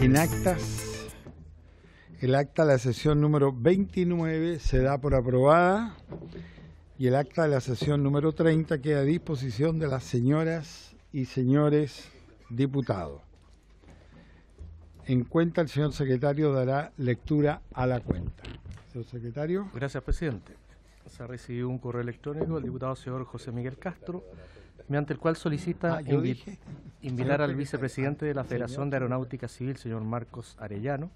en actas. El acta de la sesión número 29 se da por aprobada y el acta de la sesión número 30 queda a disposición de las señoras y señores diputados. En cuenta, el señor secretario dará lectura a la cuenta. Señor secretario. Gracias, presidente. Se ha recibido un correo electrónico del diputado señor José Miguel Castro, mediante el cual solicita invitar al vicepresidente de la Federación de Aeronáutica Civil, señor Marcos Arellano,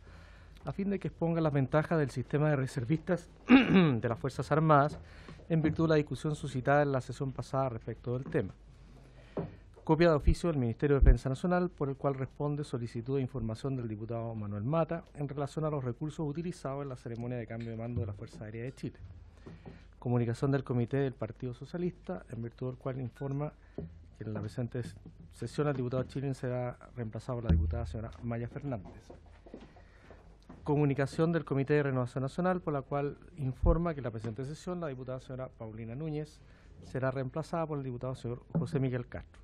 a fin de que exponga las ventajas del sistema de reservistas de las Fuerzas Armadas en virtud de la discusión suscitada en la sesión pasada respecto del tema. Copia de oficio del Ministerio de Defensa Nacional, por el cual responde solicitud de información del diputado Manuel Mata en relación a los recursos utilizados en la ceremonia de cambio de mando de la Fuerza Aérea de Chile. Comunicación del Comité del Partido Socialista, en virtud del cual informa que en la presente sesión el diputado Chilin será reemplazado por la diputada señora Maya Fernández. Comunicación del Comité de Renovación Nacional, por la cual informa que en la presente sesión la diputada señora Paulina Núñez será reemplazada por el diputado señor José Miguel Castro.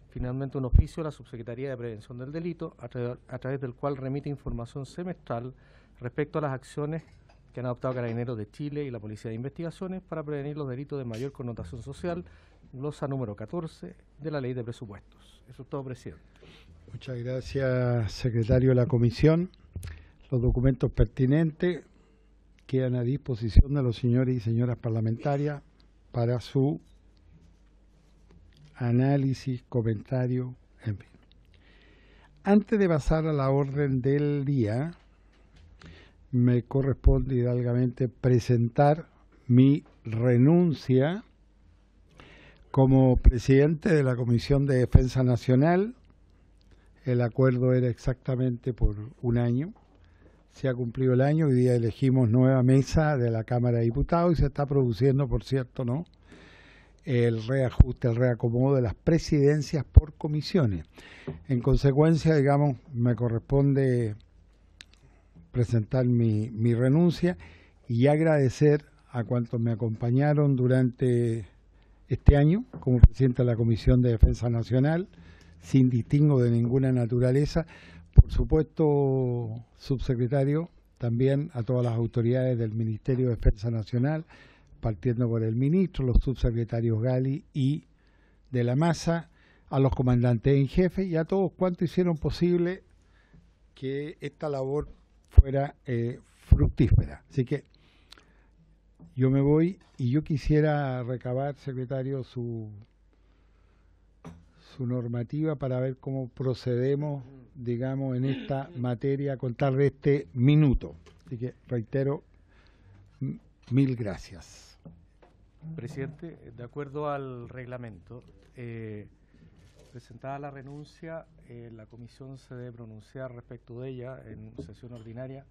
Finalmente, un oficio de la Subsecretaría de Prevención del Delito, a través del cual remite información semestral respecto a las acciones que han adoptado Carabineros de Chile y la Policía de Investigaciones para prevenir los delitos de mayor connotación social, glosa número 14 de la Ley de Presupuestos. Eso es todo, presidente. Muchas gracias, secretario de la Comisión. Los documentos pertinentes quedan a disposición de los señores y señoras parlamentarias para su análisis, comentario, en fin. Antes de pasar a la orden del día, me corresponde hidalgamente presentar mi renuncia como presidente de la Comisión de Defensa Nacional. El acuerdo era exactamente por un año. Se ha cumplido el año, hoy día elegimos nueva mesa de la Cámara de Diputados y se está produciendo, por cierto, ¿no?, el reajuste, el reacomodo de las presidencias por comisiones. En consecuencia, digamos, me corresponde presentar mi renuncia y agradecer a cuantos me acompañaron durante este año como presidente de la Comisión de Defensa Nacional, sin distingo de ninguna naturaleza. Por supuesto, subsecretario, también a todas las autoridades del Ministerio de Defensa Nacional, partiendo por el ministro, los subsecretarios Gali y de la Masa, a los comandantes en jefe y a todos cuantos hicieron posible que esta labor fuera fructífera. Así que yo me voy y yo quisiera recabar, secretario, su normativa para ver cómo procedemos, digamos, en esta materia, a contar de este minuto. Así que reitero, mil gracias. Presidente, de acuerdo al reglamento, presentada la renuncia, la comisión se debe pronunciar respecto de ella en sesión ordinaria,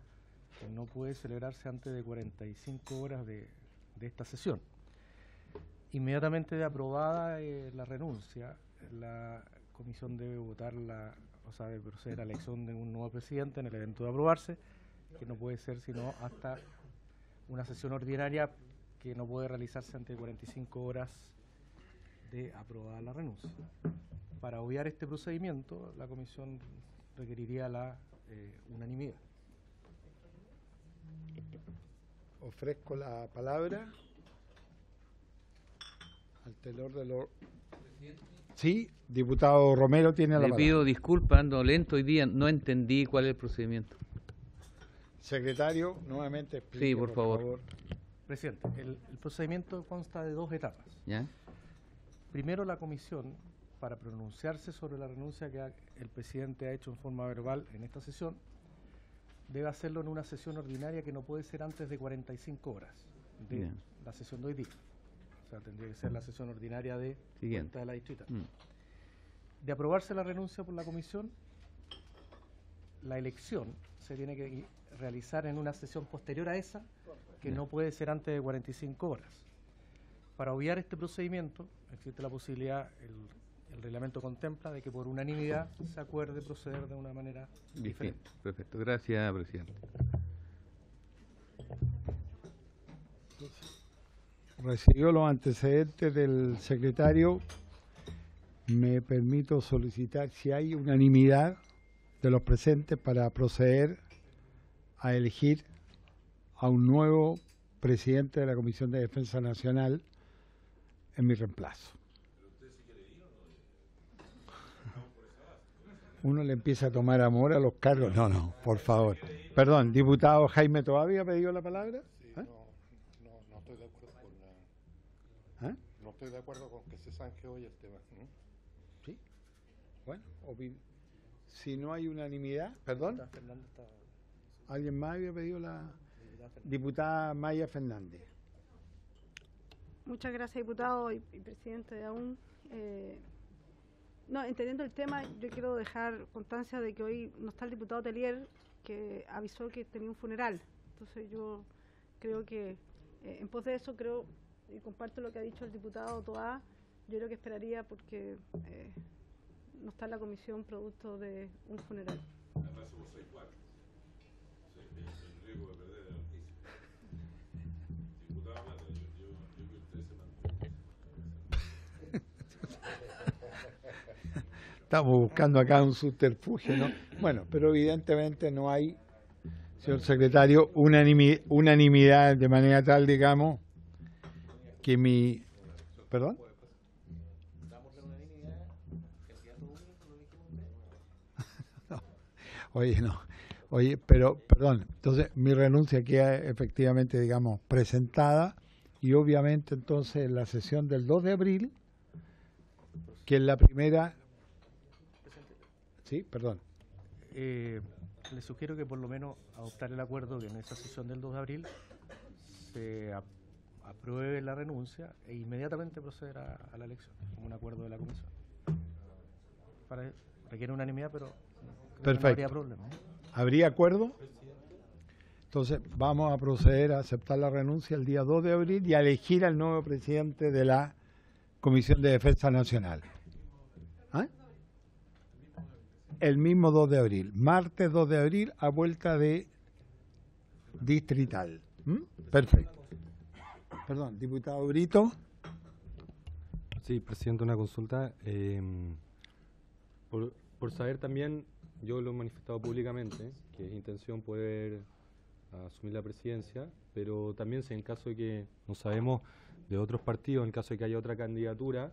que no puede celebrarse antes de 45 horas de esta sesión. Inmediatamente de aprobada la renuncia, la comisión debe debe proceder a la elección de un nuevo presidente en el evento de aprobarse, que no puede ser sino hasta una sesión ordinaria que no puede realizarse antes de 45 horas de aprobada la renuncia. Para obviar este procedimiento, la comisión requeriría la unanimidad. Ofrezco la palabra al tenor de los... Sí, diputado Romero tiene la palabra. Le pido disculpas, ando lento hoy día, no entendí cuál es el procedimiento. Secretario, nuevamente explique, sí, por favor. Presidente, el procedimiento consta de dos etapas. ¿Ya? Primero, la comisión, para pronunciarse sobre la renuncia que el presidente ha hecho en forma verbal en esta sesión, debe hacerlo en una sesión ordinaria que no puede ser antes de 45 horas de Bien. la sesión de hoy día. O sea, tendría que ser la sesión ordinaria de cuenta de la distrita. De aprobarse la renuncia por la comisión, la elección se tiene que realizar en una sesión posterior a esa, que no puede ser antes de 45 horas. Para obviar este procedimiento, existe la posibilidad, el reglamento contempla, de que por unanimidad se acuerde proceder de una manera diferente. Perfecto, gracias, presidente. Recibió los antecedentes del secretario. Me permito solicitar si hay unanimidad de los presentes para proceder a elegir a un nuevo presidente de la Comisión de Defensa Nacional en mi reemplazo. Uno le empieza a tomar amor a los cargos. No, por favor. Perdón, diputado Jaime, ¿todavía ha pedido la palabra? Sí, no estoy de acuerdo con no estoy de acuerdo con que se zanje hoy el tema. Sí. Bueno, si no hay unanimidad, perdón. ¿Alguien más había pedido la diputada Maya Fernández? Muchas gracias, diputado y presidente de AUN. Entendiendo el tema, yo quiero dejar constancia de que hoy no está el diputado Tellier, que avisó que tenía un funeral. Entonces yo creo que en pos de eso creo y comparto lo que ha dicho el diputado Toá. Yo creo que esperaría porque no está en la comisión producto de un funeral. Estamos buscando acá un subterfugio, ¿no? Bueno, pero evidentemente no hay, señor secretario, unanimidad de manera tal, digamos, que mi... ¿Perdón? No. Oye, pero, perdón, entonces mi renuncia queda efectivamente, digamos, presentada y obviamente entonces en la sesión del 2 de abril, que es la primera... Sí, perdón. Le sugiero que por lo menos adoptar el acuerdo que en esa sesión del 2 de abril se apruebe la renuncia e inmediatamente proceder a la elección, como un acuerdo de la comisión. Requiere unanimidad, pero perfecto. No habría problema, ¿no? ¿Habría acuerdo? Entonces vamos a proceder a aceptar la renuncia el día 2 de abril y a elegir al nuevo presidente de la Comisión de Defensa Nacional. ¿Ah? El mismo 2 de abril, martes 2 de abril, a vuelta de distrital. Perfecto. Perdón, diputado Brito. Sí, presidente, una consulta. Por saber también, yo lo he manifestado públicamente, que es intención poder asumir la presidencia, pero también si en caso de que no sabemos de otros partidos, en caso de que haya otra candidatura,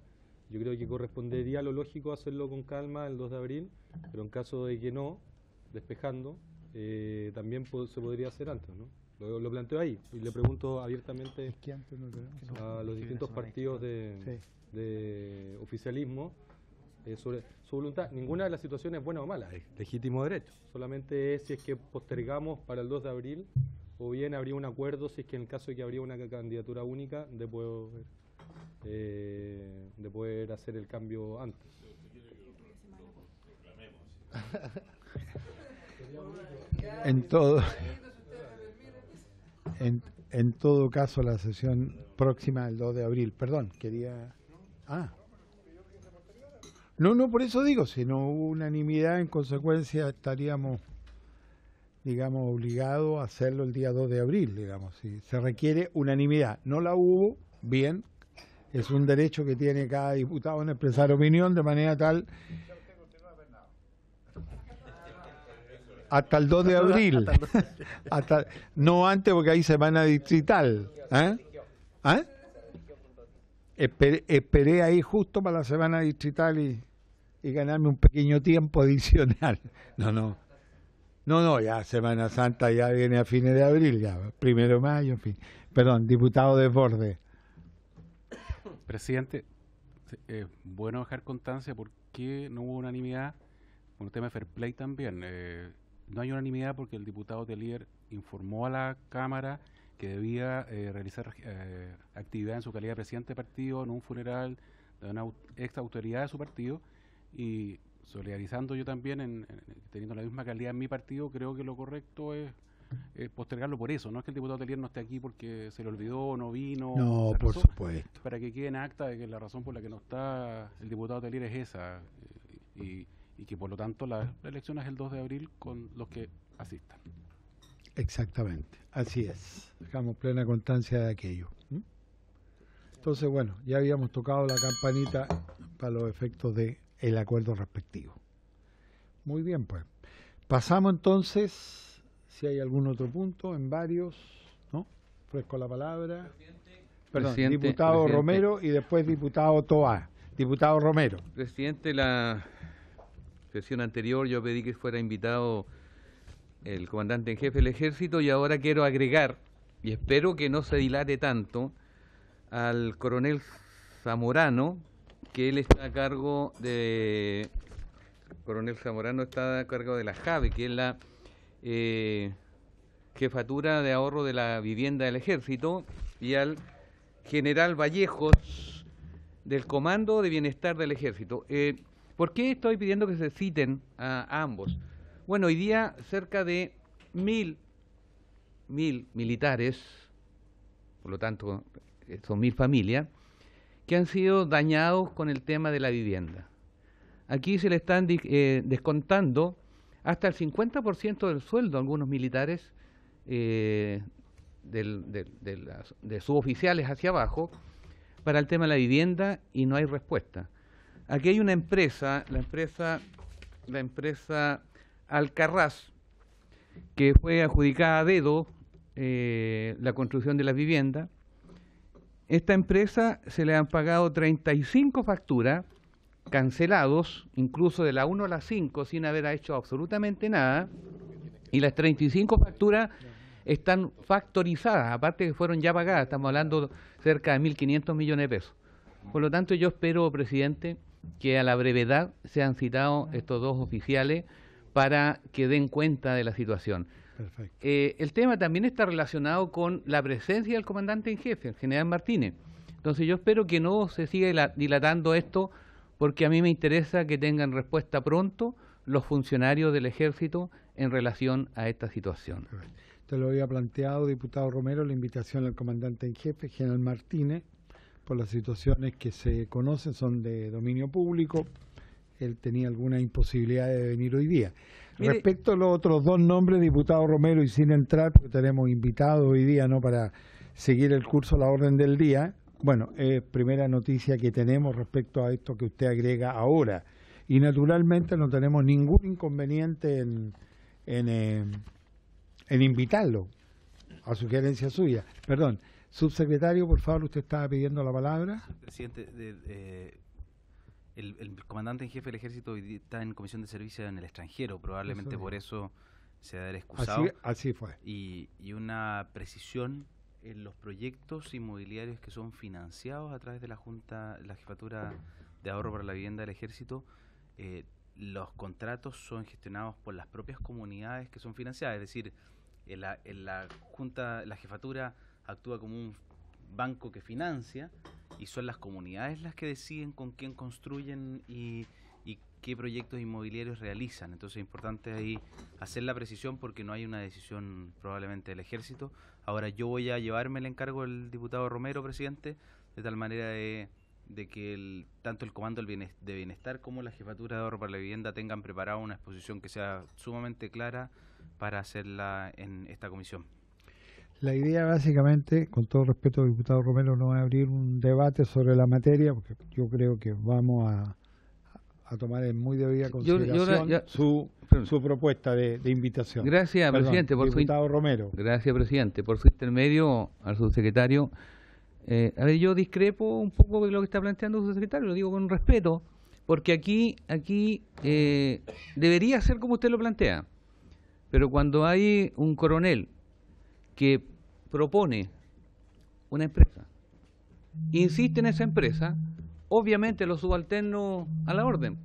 yo creo que correspondería a lo lógico hacerlo con calma el 2 de abril, pero en caso de que no, despejando, también se podría hacer antes, ¿no? Lo planteo ahí y le pregunto abiertamente a los distintos partidos de oficialismo sobre su voluntad. Ninguna de las situaciones es buena o mala, es legítimo derecho. Solamente es si es que postergamos para el 2 de abril o bien habría un acuerdo si es que en el caso de que habría una candidatura única de poder hacer el cambio antes. En todo caso, la sesión próxima del 2 de abril. Perdón, quería... No, por eso digo, si no hubo unanimidad, en consecuencia estaríamos, digamos, obligados a hacerlo el día 2 de abril, digamos. Si se requiere unanimidad. No la hubo, bien, es un derecho que tiene cada diputado en expresar opinión, de manera tal... Hasta el 2 de abril. No antes, porque hay semana distrital. Esperé ahí justo para la semana distrital y ganarme un pequeño tiempo adicional. No, ya Semana Santa ya viene a fines de abril, ya 1 de mayo, en fin. Perdón, diputado Desbordes. Presidente, es bueno dejar constancia por qué no hubo unanimidad con el tema de fair play también. No hay unanimidad porque el diputado Tellier informó a la Cámara que debía realizar actividad en su calidad de presidente de partido, en un funeral de una ex autoridad de su partido, y solidarizando yo también, teniendo la misma calidad en mi partido, creo que lo correcto es postergarlo por eso. No es que el diputado Tellier no esté aquí porque se le olvidó, no vino. No, por supuesto. Para que quede en acta de que la razón por la que no está el diputado Tellier es esa, y que por lo tanto la elección es el 2 de abril con los que asistan. Exactamente, así es. Dejamos plena constancia de aquello. Entonces, bueno, ya habíamos tocado la campanita para los efectos del acuerdo respectivo. Muy bien, pues. Pasamos entonces, si hay algún otro punto, en varios, ¿no? Ofrezco la palabra. Perdón, diputado Romero y después diputado Toá. Diputado Romero. Presidente, la sesión anterior yo pedí que fuera invitado el comandante en jefe del Ejército y ahora quiero agregar, y espero que no se dilate tanto, al coronel Zamorano, que él está a cargo de... Coronel Zamorano está a cargo de la JAVE, que es la Jefatura de Ahorro de la Vivienda del Ejército, y al general Vallejos, del Comando de Bienestar del Ejército. ¿Por qué estoy pidiendo que se citen a ambos? Bueno, hoy día cerca de 1000 militares, por lo tanto son 1000 familias, que han sido dañados con el tema de la vivienda. Aquí se le están descontando hasta el 50% del sueldo a algunos militares de suboficiales hacia abajo para el tema de la vivienda y no hay respuesta. Aquí hay una empresa, la empresa Alcarraz, que fue adjudicada a dedo la construcción de la vivienda. Esta empresa se le han pagado 35 facturas cancelados, incluso de la 1 a la 5, sin haber hecho absolutamente nada, y las 35 facturas están factorizadas, aparte que fueron ya pagadas, estamos hablando cerca de 1.500 millones de pesos. Por lo tanto, yo espero, presidente, que a la brevedad sean citados estos dos oficiales para que den cuenta de la situación. Perfecto. El tema también está relacionado con la presencia del comandante en jefe, el general Martínez. Entonces yo espero que no se siga dilatando esto, porque a mí me interesa que tengan respuesta pronto los funcionarios del Ejército en relación a esta situación. Te lo había planteado, diputado Romero, la invitación al comandante en jefe, general Martínez, por las situaciones que se conocen, son de dominio público. Él tenía alguna imposibilidad de venir hoy día. Mire, respecto a los otros dos nombres, diputado Romero, y sin entrar, porque tenemos invitados hoy día, ¿no?, para seguir el curso, la orden del día. Bueno, primera noticia que tenemos respecto a esto que usted agrega ahora. Y naturalmente no tenemos ningún inconveniente en invitarlo, a sugerencia suya. Perdón, subsecretario, por favor, usted estaba pidiendo la palabra. Presidente, el comandante en jefe del Ejército está en comisión de servicio en el extranjero, probablemente por eso se ha excusado. Así fue. Y una precisión en los proyectos inmobiliarios que son financiados a través de la Jefatura de Ahorro para la Vivienda del Ejército. Los contratos son gestionados por las propias comunidades que son financiadas, es decir, la Jefatura actúa como un banco que financia y son las comunidades las que deciden con quién construyen y qué proyectos inmobiliarios realizan. Entonces es importante ahí hacer la precisión porque no hay una decisión probablemente del Ejército. Ahora yo voy a llevarme el encargo del diputado Romero, presidente, de tal manera de que tanto el Comando de Bienestar como la Jefatura de Ahorro para la Vivienda tengan preparada una exposición que sea sumamente clara para hacerla en esta comisión. La idea básicamente, con todo respeto, diputado Romero, no es abrir un debate sobre la materia, porque yo creo que vamos a tomar en muy debida consideración su propuesta de invitación. Gracias, presidente, diputado Romero. Gracias, presidente, por su intermedio al subsecretario. A ver, yo discrepo un poco de lo que está planteando el subsecretario, lo digo con respeto, porque aquí debería ser como usted lo plantea, pero cuando hay un coronel que propone una empresa, insiste en esa empresa, obviamente lo subalterno a la orden.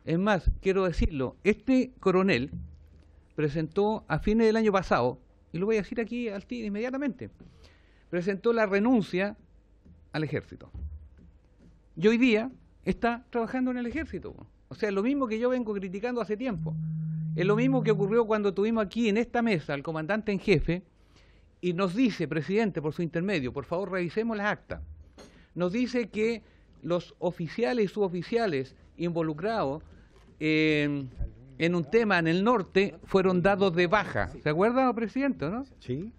Es más, quiero decirlo, este coronel presentó a fines del año pasado, y lo voy a decir aquí al tiro inmediatamente, presentó la renuncia al Ejército. Y hoy día está trabajando en el Ejército. O sea, lo mismo que yo vengo criticando hace tiempo. Es lo mismo que ocurrió cuando tuvimos aquí en esta mesa al comandante en jefe y nos dice, presidente, por su intermedio, por favor revisemos las actas. Nos dice que los oficiales y suboficiales involucrados en un tema en el norte fueron dados de baja. ¿Se acuerdan, presidente, no? Sí.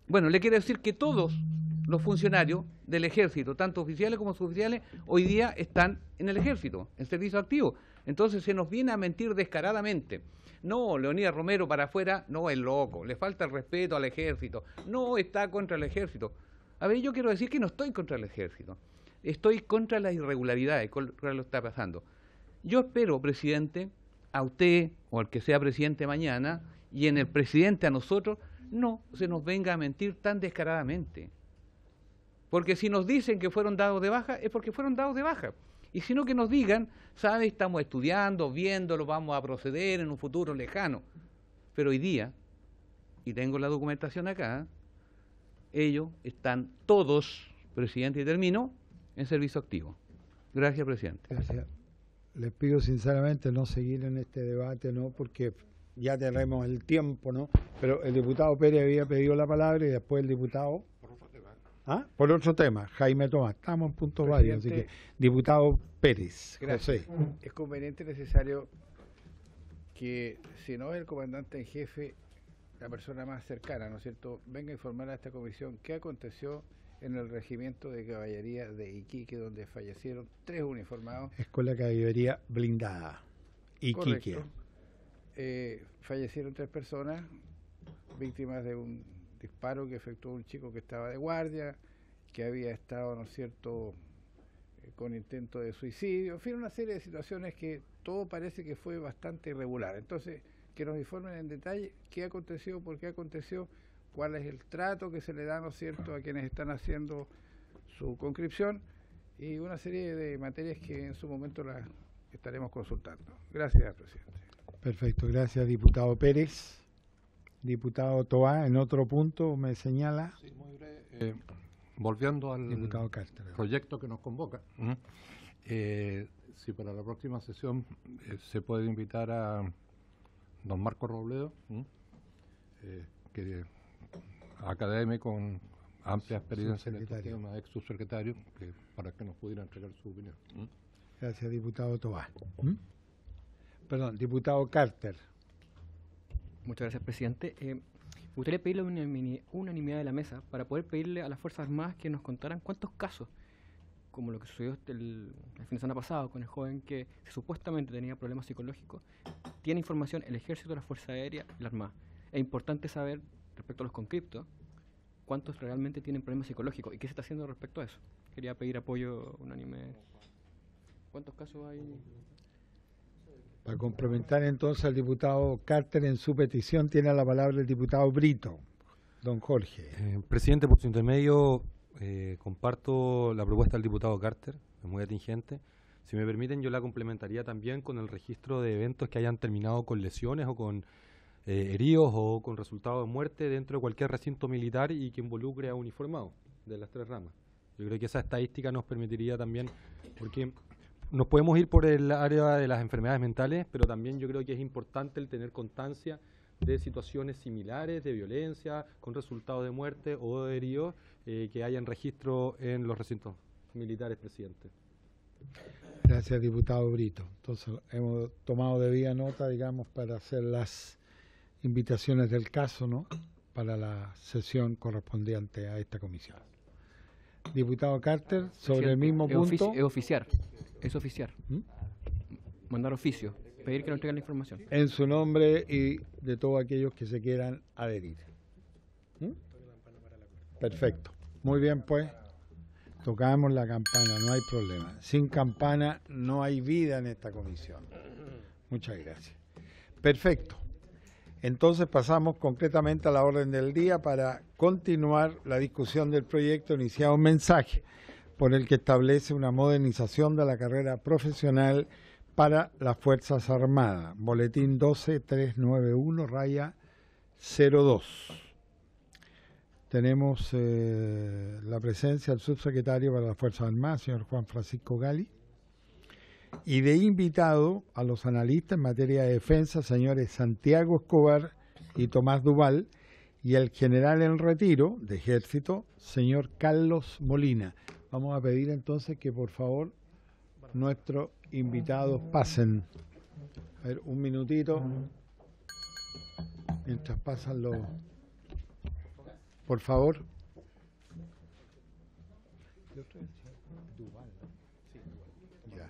Bueno, le quiero decir que todos los funcionarios del Ejército, tanto oficiales como suboficiales, hoy día están en el Ejército, en servicio activo. Entonces se nos viene a mentir descaradamente. No, Leonidas Romero para afuera no es loco, le falta el respeto al ejército, no está contra el ejército. A ver, yo quiero decir que no estoy contra el ejército, estoy contra las irregularidades, contra lo que está pasando. Yo espero, presidente, a usted o al que sea presidente mañana, y en el presidente a nosotros, no se nos venga a mentir tan descaradamente. Porque si nos dicen que fueron dados de baja, es porque fueron dados de baja. Y si no, que nos digan, ¿sabe? Estamos estudiando, viéndolo, vamos a proceder en un futuro lejano. Pero hoy día, y tengo la documentación acá, ellos están todos, presidente, y termino, en servicio activo. Gracias, presidente. Gracias. Les pido sinceramente no seguir en este debate, ¿no? Porque ya tenemos el tiempo, ¿no? Pero el diputado Pérez había pedido la palabra y después el diputado... Por otro tema, Jaime Tomás. Estamos en puntos varios, así que diputado Pérez. Gracias. José. Es conveniente y necesario que, si no es el comandante en jefe, la persona más cercana, ¿no es cierto?, venga a informar a esta comisión qué aconteció en el regimiento de caballería de Iquique, donde fallecieron 3 uniformados. Escuela de Caballería Blindada, Iquique. Fallecieron 3 personas, víctimas de un disparo que efectuó un chico que estaba de guardia, que había estado, ¿no es cierto?, con intento de suicidio, en fin, una serie de situaciones que todo parece que fue bastante irregular. Entonces, que nos informen en detalle qué aconteció, por qué aconteció, cuál es el trato que se le da, ¿no es cierto?, a quienes están haciendo su conscripción, y una serie de materias que en su momento las estaremos consultando. Gracias, presidente. Perfecto, gracias, diputado Pérez. Diputado Toá, en otro punto me señala. Sí, muy breve. Volviendo al proyecto que nos convoca, si para la próxima sesión se puede invitar a don Marco Robledo, que académico con amplia experiencia en este tema, ex subsecretario, para que nos pudiera entregar su opinión. Gracias, diputado Toá. Perdón, diputado Carter. Muchas gracias, presidente. Me gustaría pedirle unanimidad de la mesa para poder pedirle a las Fuerzas Armadas que nos contaran cuántos casos, como lo que sucedió el fin de semana pasado con el joven que supuestamente tenía problemas psicológicos, tiene información el Ejército, la Fuerza Aérea y la Armada. Es importante saber, respecto a los conscriptos, cuántos realmente tienen problemas psicológicos y qué se está haciendo respecto a eso. Quería pedir apoyo unánime. ¿Cuántos casos hay? Para complementar entonces al diputado Carter en su petición, tiene la palabra el diputado Brito. Don Jorge. Presidente, por su intermedio, comparto la propuesta del diputado Carter, es muy atingente. Si me permiten, yo la complementaría también con el registro de eventos que hayan terminado con lesiones o con heridos o con resultados de muerte dentro de cualquier recinto militar y que involucre a uniformados de las 3 ramas. Yo creo que esa estadística nos permitiría también, porque nos podemos ir por el área de las enfermedades mentales, pero también yo creo que es importante el tener constancia de situaciones similares de violencia con resultados de muerte o de heridos que hayan registro en los recintos militares, presidente. Gracias, diputado Brito. Entonces hemos tomado debida nota, digamos, para hacer las invitaciones del caso, ¿no?, para la sesión correspondiente a esta comisión. Diputado Carter, sobre el mismo punto. Es oficiar. Mandar oficio, pedir que nos entreguen la información. En su nombre y de todos aquellos que se quieran adherir. Perfecto. Muy bien, pues. Tocamos la campana, no hay problema. Sin campana no hay vida en esta comisión. Muchas gracias. Perfecto. Entonces pasamos concretamente a la orden del día para continuar la discusión del proyecto iniciado un mensaje por el que establece una modernización de la carrera profesional para las Fuerzas Armadas. Boletín 12391-02. Tenemos la presencia del subsecretario para las Fuerzas Armadas, señor Juan Francisco Gali, y de invitado a los analistas en materia de defensa, señores Santiago Escobar y Tomás Duval, y el general en retiro de Ejército, señor Carlos Molina. Vamos a pedir entonces que por favor nuestros invitados pasen. A ver, un minutito, mientras pasan los... Por favor. Ya.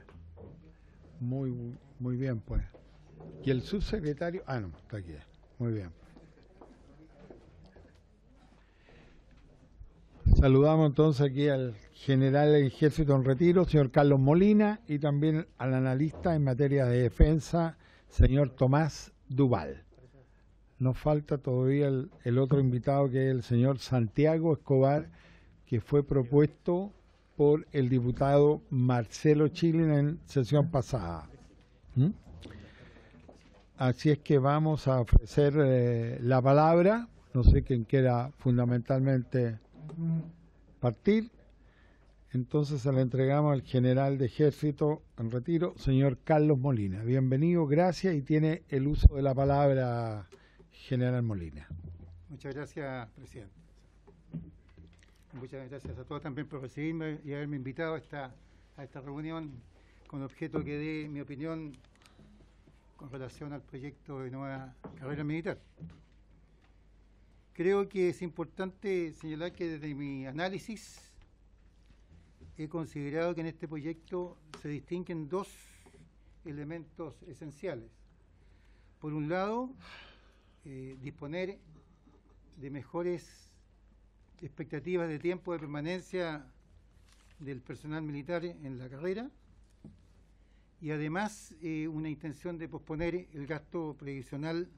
Muy Muy bien, pues. ¿Y el subsecretario? Ah, no, está aquí. Muy bien. Saludamos entonces aquí al general del Ejército en retiro, señor Carlos Molina, y también al analista en materia de defensa, señor Tomás Duval. Nos falta todavía el otro invitado, que es el señor Santiago Escobar, que fue propuesto por el diputado Marcelo Chilin en sesión pasada. Así es que vamos a ofrecer la palabra. No sé quién quiera fundamentalmente partir. Entonces se la entregamos al general de Ejército en retiro, señor Carlos Molina. Bienvenido, gracias, y tiene el uso de la palabra, general Molina. Muchas gracias, presidente. Muchas gracias a todos también por recibirme y haberme invitado a esta reunión con objeto que dé mi opinión con relación al proyecto de nueva carrera militar. Creo que es importante señalar que desde mi análisis he considerado que en este proyecto se distinguen dos elementos esenciales. Por un lado, disponer de mejores expectativas de tiempo de permanencia del personal militar en la carrera, y además una intención de posponer el gasto previsional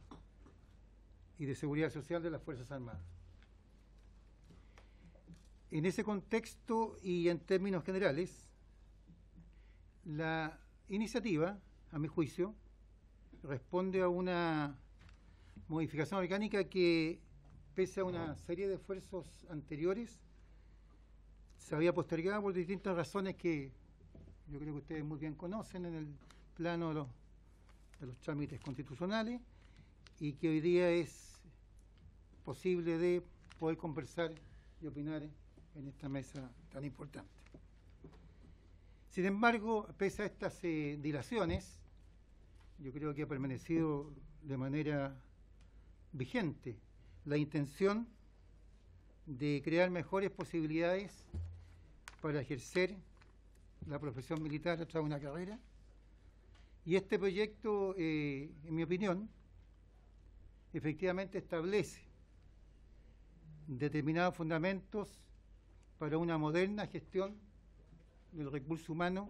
y de seguridad social de las Fuerzas Armadas. En ese contexto y en términos generales, la iniciativa, a mi juicio, responde a una modificación orgánica que, pese a una serie de esfuerzos anteriores, se había postergado por distintas razones que yo creo que ustedes muy bien conocen en el plano de los trámites constitucionales, y que hoy día es posible de poder conversar y opinar en esta mesa tan importante. Sin embargo, pese a estas dilaciones, yo creo que ha permanecido de manera vigente la intención de crear mejores posibilidades para ejercer la profesión militar a través de una carrera, y este proyecto, en mi opinión, efectivamente establece determinados fundamentos para una moderna gestión del recurso humano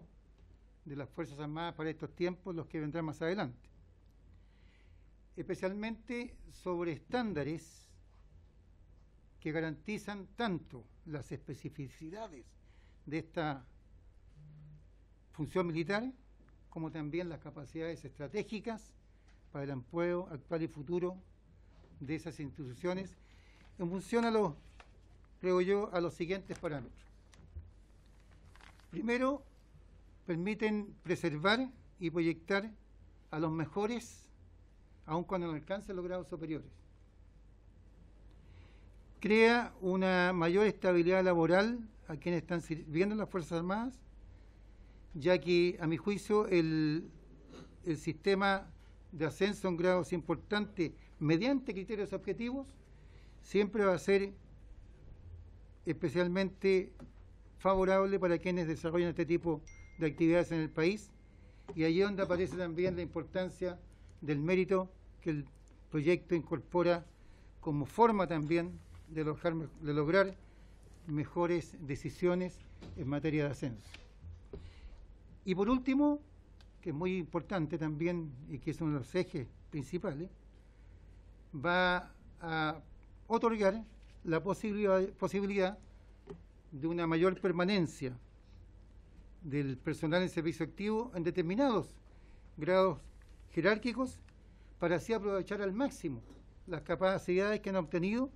de las Fuerzas Armadas para estos tiempos, los que vendrán más adelante, especialmente sobre estándares que garantizan tanto las especificidades de esta función militar como también las capacidades estratégicas para el empleo actual y futuro de esas instituciones, en función a los, creo yo, a los siguientes parámetros. Primero, permiten preservar y proyectar a los mejores, aun cuando no alcancen los grados superiores. Crea una mayor estabilidad laboral a quienes están sirviendo en las Fuerzas Armadas, ya que, a mi juicio, el sistema de ascenso en grados importantes mediante criterios objetivos siempre va a ser especialmente favorable para quienes desarrollan este tipo de actividades en el país, y allí donde aparece también la importancia del mérito que el proyecto incorpora como forma también de lograr mejores decisiones en materia de ascenso. Y por último, que es muy importante también y que es uno de los ejes principales, va a otorgar la posibilidad de una mayor permanencia del personal en servicio activo en determinados grados jerárquicos, para así aprovechar al máximo las capacidades que han obtenido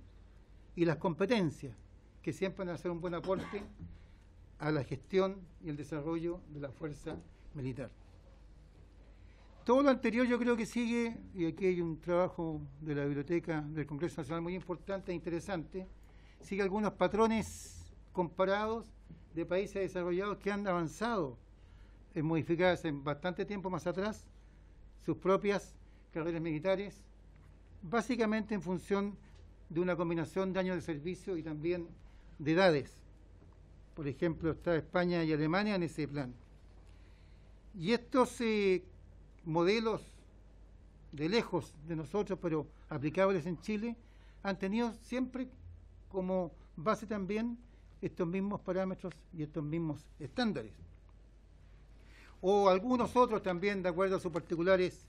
y las competencias que siempre van a hacer un buen aporte a la gestión y el desarrollo de la fuerza militar. Todo lo anterior yo creo que sigue, y aquí hay un trabajo de la Biblioteca del Congreso Nacional muy importante e interesante, sigue algunos patrones comparados de países desarrollados que han avanzado en modificar en bastante tiempo más atrás sus propias carreras militares, básicamente en función de una combinación de años de servicio y también de edades. Por ejemplo, está España y Alemania en ese plan. Y estos modelos de lejos de nosotros, pero aplicables en Chile, han tenido siempre como base también estos mismos parámetros y estos mismos estándares. O algunos otros también de acuerdo a sus particulares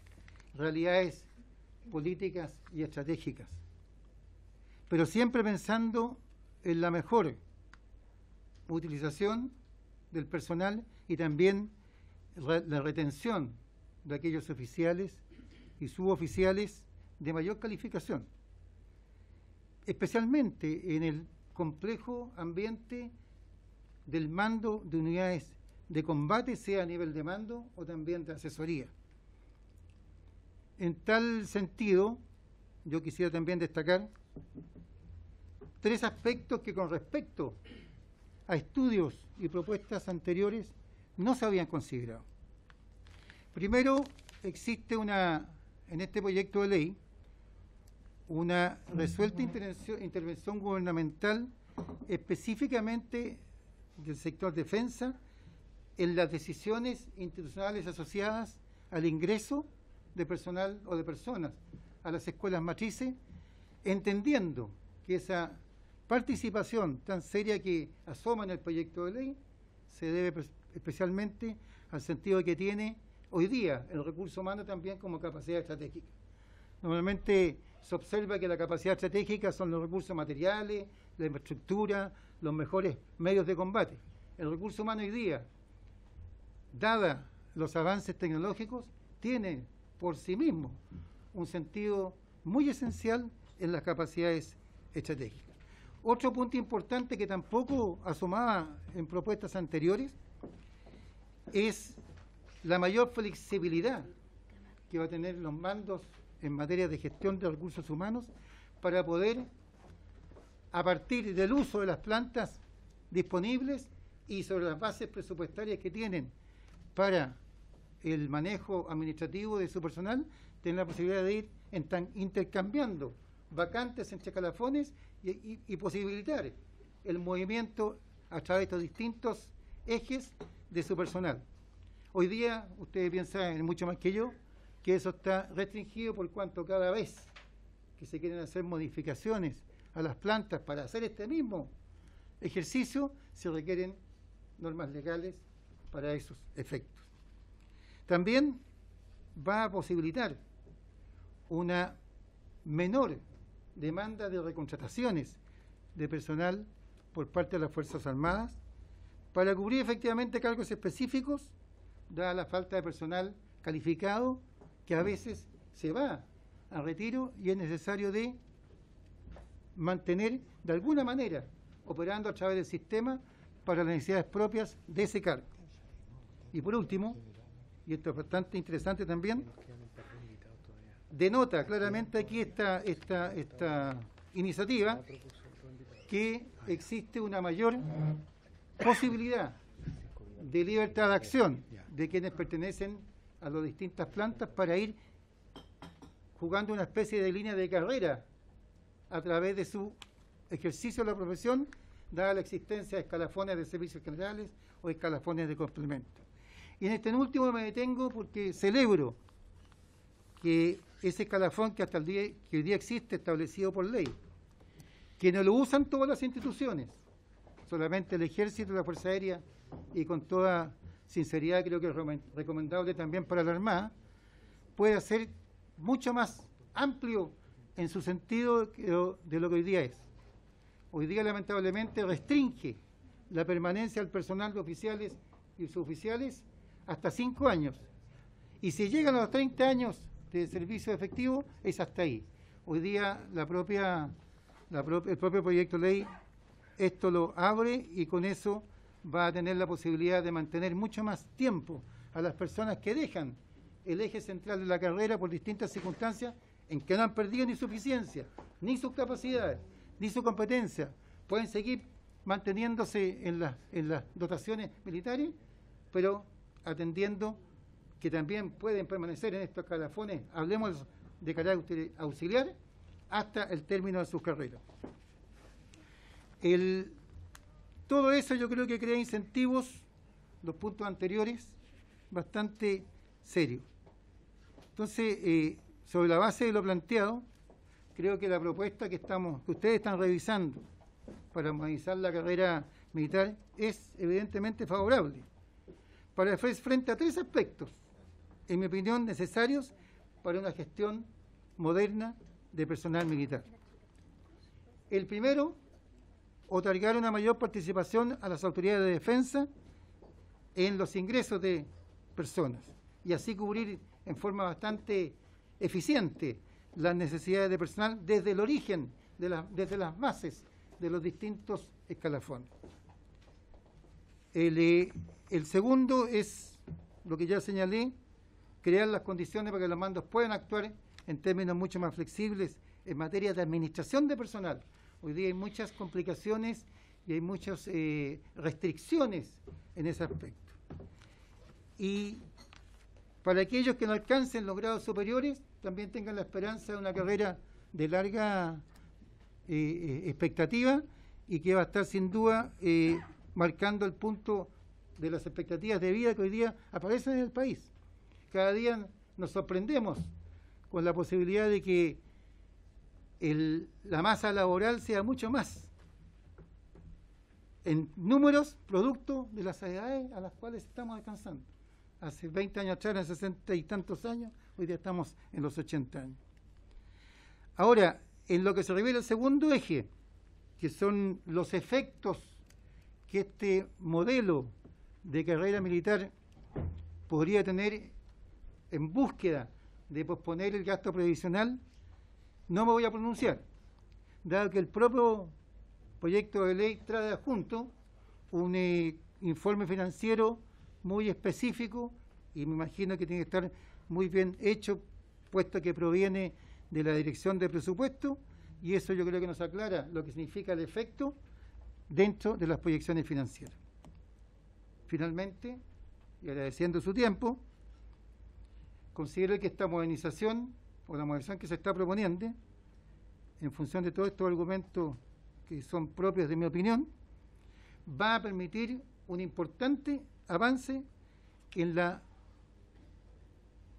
realidades políticas y estratégicas. Pero siempre pensando en la mejor utilización del personal y también la retención de aquellos oficiales y suboficiales de mayor calificación, especialmente en el complejo ambiente del mando de unidades de combate, sea a nivel de mando o también de asesoría. En tal sentido, yo quisiera también destacar 3 aspectos que con respecto a estudios y propuestas anteriores no se habían considerado. Primero, existe en este proyecto de ley una resuelta intervención gubernamental específicamente del sector defensa en las decisiones institucionales asociadas al ingreso de personal o de personas a las escuelas matrices, entendiendo que esa participación tan seria que asoma en el proyecto de ley se debe especialmente al sentido que tiene hoy día el recurso humano también como capacidad estratégica. Normalmente se observa que la capacidad estratégica son los recursos materiales, la infraestructura, los mejores medios de combate. El recurso humano hoy día, dada los avances tecnológicos, tiene por sí mismo un sentido muy esencial en las capacidades estratégicas. Otro punto importante que tampoco asomaba en propuestas anteriores es la mayor flexibilidad que va a tener los mandos en materia de gestión de recursos humanos para poder, a partir del uso de las plantas disponibles y sobre las bases presupuestarias que tienen para el manejo administrativo de su personal, tener la posibilidad de ir intercambiando vacantes entre escalafones y posibilitar el movimiento a través de estos distintos ejes de su personal. Hoy día, ustedes piensan mucho más que yo, que eso está restringido por cuanto cada vez que se quieren hacer modificaciones a las plantas para hacer este mismo ejercicio, se requieren normas legales para esos efectos. También va a posibilitar una menor demanda de recontrataciones de personal por parte de las Fuerzas Armadas para cubrir efectivamente cargos específicos, dada la falta de personal calificado que a veces se va a retiro y es necesario de mantener de alguna manera operando a través del sistema para las necesidades propias de ese cargo. Y por último, y esto es bastante interesante también, denota claramente aquí esta iniciativa que existe una mayor posibilidad de libertad de acción de quienes pertenecen a las distintas plantas para ir jugando una especie de línea de carrera a través de su ejercicio de la profesión, dada la existencia de escalafones de servicios generales o escalafones de complemento. Y en este último me detengo porque celebro que ese escalafón que hasta el día que hoy día existe establecido por ley, que no lo usan todas las instituciones, solamente el Ejército, la Fuerza Aérea, y con toda sinceridad creo que es recomendable también para la Armada, puede ser mucho más amplio en su sentido de lo que hoy día es. Hoy día lamentablemente restringe la permanencia del personal de oficiales y suboficiales hasta 5 años. Y si llegan a los 30 años de servicio efectivo, es hasta ahí. Hoy día el propio proyecto de ley esto lo abre y con eso va a tener la posibilidad de mantener mucho más tiempo a las personas que dejan el eje central de la carrera por distintas circunstancias en que no han perdido ni su eficiencia, ni sus capacidades, ni su competencia. Pueden seguir manteniéndose en las dotaciones militares, pero atendiendo que también pueden permanecer en estos escalafones, hablemos de carácter auxiliar, hasta el término de sus carreras. Todo eso yo creo que crea incentivos, los puntos anteriores, bastante serios. Entonces, sobre la base de lo planteado, creo que la propuesta que ustedes están revisando para modernizar la carrera militar es evidentemente favorable para hacer frente a 3 aspectos, en mi opinión, necesarios para una gestión moderna de personal militar. El primero, otorgar una mayor participación a las autoridades de defensa en los ingresos de personas y así cubrir en forma bastante eficiente las necesidades de personal desde el origen, desde las bases de los distintos escalafones. El segundo es, lo que ya señalé, crear las condiciones para que los mandos puedan actuar en términos mucho más flexibles en materia de administración de personal. Hoy día hay muchas complicaciones y hay muchas restricciones en ese aspecto. Y para aquellos que no alcancen los grados superiores, también tengan la esperanza de una carrera de larga expectativa y que va a estar sin duda marcando el punto de las expectativas de vida que hoy día aparecen en el país. Cada día nos sorprendemos con la posibilidad de que la masa laboral sea mucho más en números, producto de las edades a las cuales estamos alcanzando. Hace 20 años atrás, en 60 y tantos años, hoy día estamos en los 80 años. Ahora, en lo que se revela el segundo eje, que son los efectos que este modelo de carrera militar podría tener en búsqueda de posponer el gasto previsional, no me voy a pronunciar, dado que el propio proyecto de ley trae adjunto un informe financiero muy específico y me imagino que tiene que estar muy bien hecho, puesto que proviene de la Dirección de Presupuesto, y eso yo creo que nos aclara lo que significa el efecto dentro de las proyecciones financieras. Finalmente, y agradeciendo su tiempo, considero que esta modernización o la modernización que se está proponiendo, en función de todos estos argumentos que son propios de mi opinión, va a permitir un importante avance en la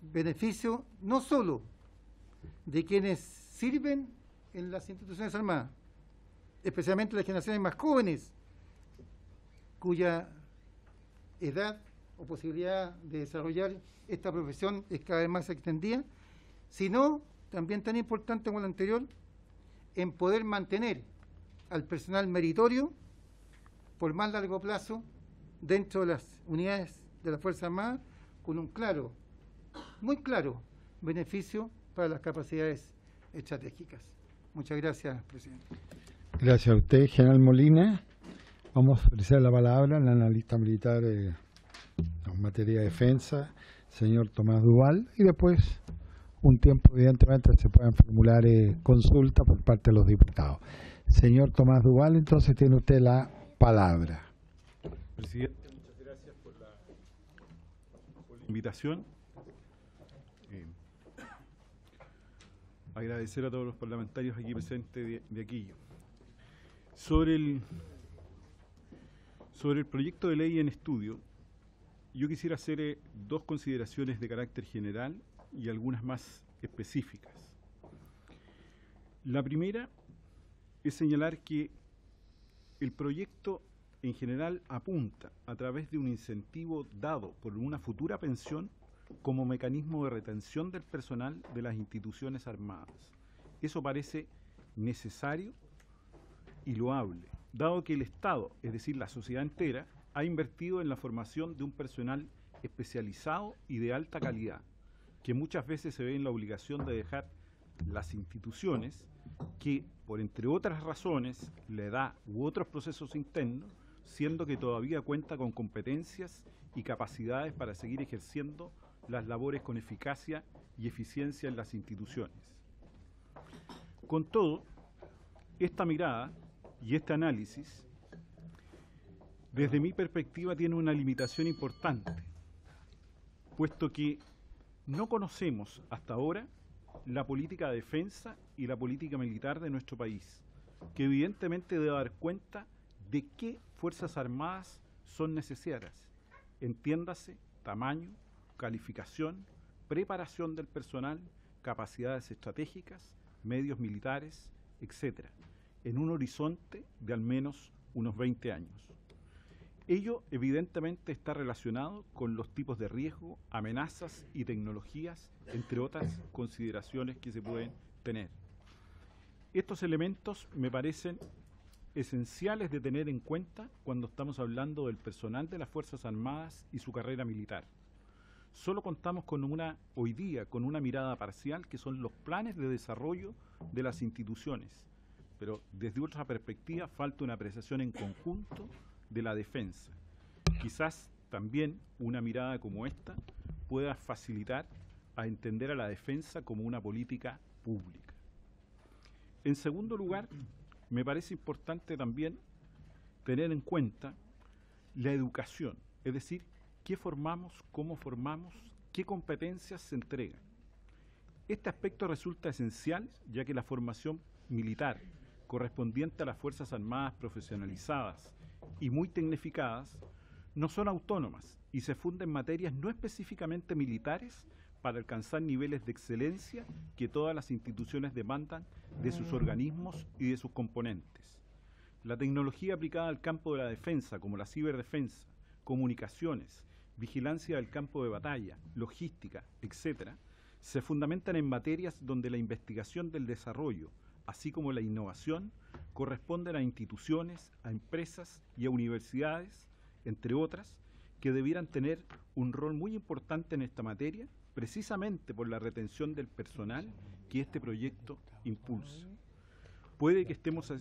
beneficio no solo de quienes sirven en las instituciones armadas, especialmente las generaciones más jóvenes, cuya edad o posibilidad de desarrollar esta profesión es cada vez más extendida, sino también tan importante como lo anterior, en poder mantener al personal meritorio por más largo plazo dentro de las unidades de la Fuerza Armada, con un claro, muy claro beneficio para las capacidades estratégicas. Muchas gracias, presidente. Gracias a usted, general Molina. Vamos a ofrecer la palabra al analista militar en materia de defensa, señor Tomás Duval, y después un tiempo, evidentemente, se puedan formular consultas por parte de los diputados. Señor Tomás Duval, entonces tiene usted la palabra. Presidente, muchas gracias por la invitación. Agradecer a todos los parlamentarios aquí presentes de Aquillo. Sobre el proyecto de ley en estudio, yo quisiera hacer 2 consideraciones de carácter general y algunas más específicas. La primera es señalar que el proyecto en general apunta a través de un incentivo dado por una futura pensión como mecanismo de retención del personal de las instituciones armadas. Eso parece necesario y loable, dado que el Estado, es decir, la sociedad entera, ha invertido en la formación de un personal especializado y de alta calidad, que muchas veces se ve en la obligación de dejar las instituciones que, por entre otras razones, la edad u otros procesos internos, siendo que todavía cuenta con competencias y capacidades para seguir ejerciendo las labores con eficacia y eficiencia en las instituciones. Con todo, esta mirada y este análisis, desde mi perspectiva, tiene una limitación importante, puesto que no conocemos hasta ahora la política de defensa y la política militar de nuestro país, que evidentemente debe dar cuenta de qué Fuerzas Armadas son necesarias, entiéndase tamaño, calificación, preparación del personal, capacidades estratégicas, medios militares, etcétera, en un horizonte de al menos unos 20 años. Ello evidentemente está relacionado con los tipos de riesgo, amenazas y tecnologías, entre otras consideraciones que se pueden tener. Estos elementos me parecen esenciales de tener en cuenta cuando estamos hablando del personal de las Fuerzas Armadas y su carrera militar. Solo contamos hoy día con una mirada parcial, que son los planes de desarrollo de las instituciones, pero desde otra perspectiva falta una apreciación en conjunto de la defensa. Quizás también una mirada como esta pueda facilitar a entender a la defensa como una política pública. En segundo lugar, me parece importante también tener en cuenta la educación, es decir, qué formamos, cómo formamos, qué competencias se entregan. Este aspecto resulta esencial, ya que la formación militar correspondiente a las Fuerzas Armadas profesionalizadas y muy tecnificadas no son autónomas y se funden en materias no específicamente militares para alcanzar niveles de excelencia que todas las instituciones demandan de sus organismos y de sus componentes. La tecnología aplicada al campo de la defensa, como la ciberdefensa, comunicaciones, vigilancia del campo de batalla, logística, etc., se fundamentan en materias donde la investigación del desarrollo, así como la innovación, corresponden a instituciones, a empresas y a universidades, entre otras, que debieran tener un rol muy importante en esta materia, precisamente por la retención del personal que este proyecto impulsa. Puede que estemos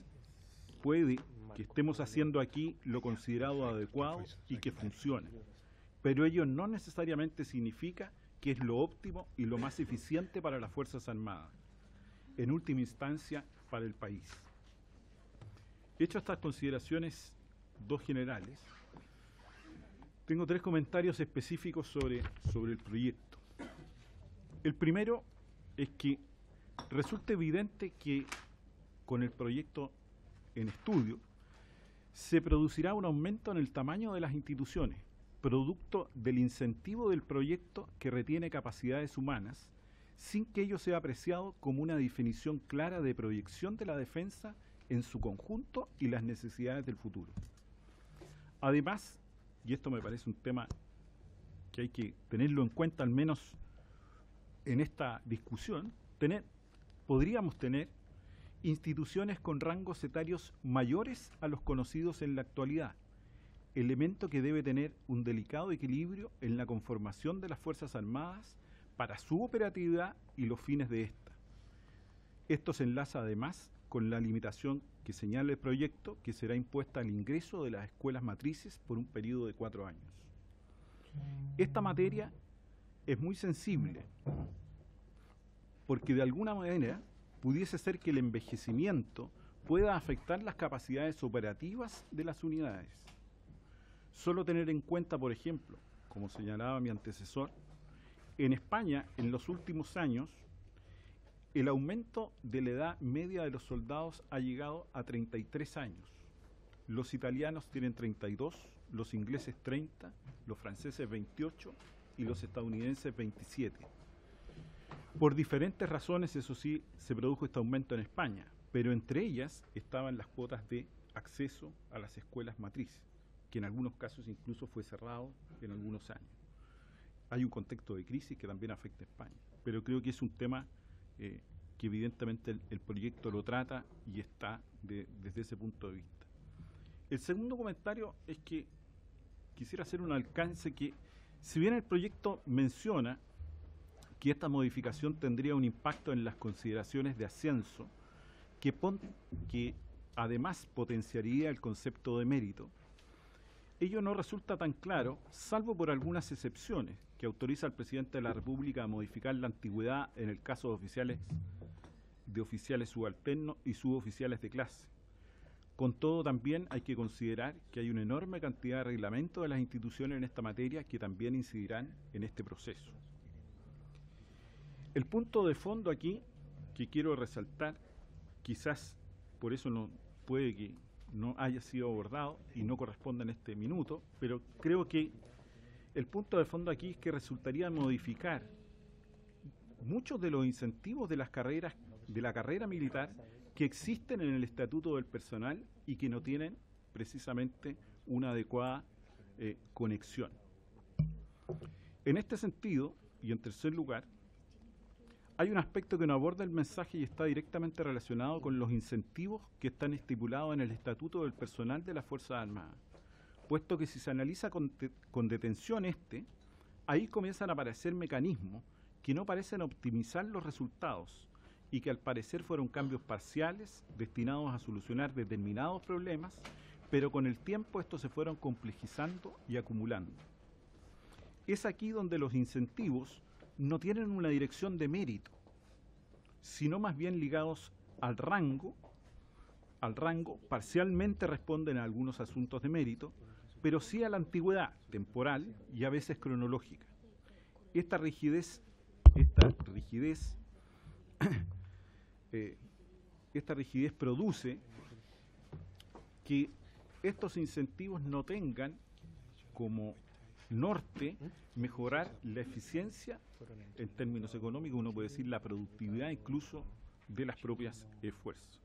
haciendo aquí lo considerado adecuado y que funcione, pero ello no necesariamente significa que es lo óptimo y lo más eficiente para las Fuerzas Armadas, en última instancia para el país. Hecho estas consideraciones dos generales, tengo tres comentarios específicos sobre el proyecto. El primero es que resulta evidente que con el proyecto en estudio se producirá un aumento en el tamaño de las instituciones, producto del incentivo del proyecto que retiene capacidades humanas, sin que ello sea apreciado como una definición clara de proyección de la defensa en su conjunto y las necesidades del futuro. Además, y esto me parece un tema que hay que tenerlo en cuenta al menos en esta discusión, podríamos tener instituciones con rangos etarios mayores a los conocidos en la actualidad, elemento que debe tener un delicado equilibrio en la conformación de las Fuerzas Armadas para su operatividad y los fines de esta. Esto se enlaza además con la limitación que señala el proyecto, que será impuesta al ingreso de las escuelas matrices por un periodo de 4 años. Esta materia es muy sensible, porque de alguna manera pudiese ser que el envejecimiento pueda afectar las capacidades operativas de las unidades. Solo tener en cuenta, por ejemplo, como señalaba mi antecesor, en España, en los últimos años, el aumento de la edad media de los soldados ha llegado a 33 años. Los italianos tienen 32, los ingleses 30, los franceses 28 y los estadounidenses 27. Por diferentes razones, eso sí, se produjo este aumento en España, pero entre ellas estaban las cuotas de acceso a las escuelas matrices, que en algunos casos incluso fue cerrado en algunos años. Hay un contexto de crisis que también afecta a España, pero creo que es un tema que evidentemente el proyecto lo trata y está desde ese punto de vista. El segundo comentario es que quisiera hacer un alcance que, si bien el proyecto menciona que esta modificación tendría un impacto en las consideraciones de ascenso, que además potenciaría el concepto de mérito, ello no resulta tan claro, salvo por algunas excepciones, que autoriza al presidente de la República a modificar la antigüedad en el caso de oficiales subalternos y suboficiales de clase. Con todo, también hay que considerar que hay una enorme cantidad de reglamentos de las instituciones en esta materia que también incidirán en este proceso. El punto de fondo aquí que quiero resaltar, quizás por eso puede que no haya sido abordado y no corresponda en este minuto, pero creo que el punto de fondo aquí es que resultaría modificar muchos de los incentivos de las carreras, de la carrera militar, que existen en el estatuto del personal y que no tienen precisamente una adecuada conexión. En este sentido, y en tercer lugar, hay un aspecto que no aborda el mensaje y está directamente relacionado con los incentivos que están estipulados en el estatuto del personal de las Fuerzas Armadas, puesto que si se analiza con detención ahí comienzan a aparecer mecanismos que no parecen optimizar los resultados y que al parecer fueron cambios parciales destinados a solucionar determinados problemas, pero con el tiempo estos se fueron complejizando y acumulando. Es aquí donde los incentivos no tienen una dirección de mérito, sino más bien ligados al rango, parcialmente responden a algunos asuntos de mérito, pero sí a la antigüedad temporal y a veces cronológica. Esta rigidez produce que estos incentivos no tengan como norte mejorar la eficiencia en términos económicos, uno puede decir la productividad incluso de las propias esfuerzos.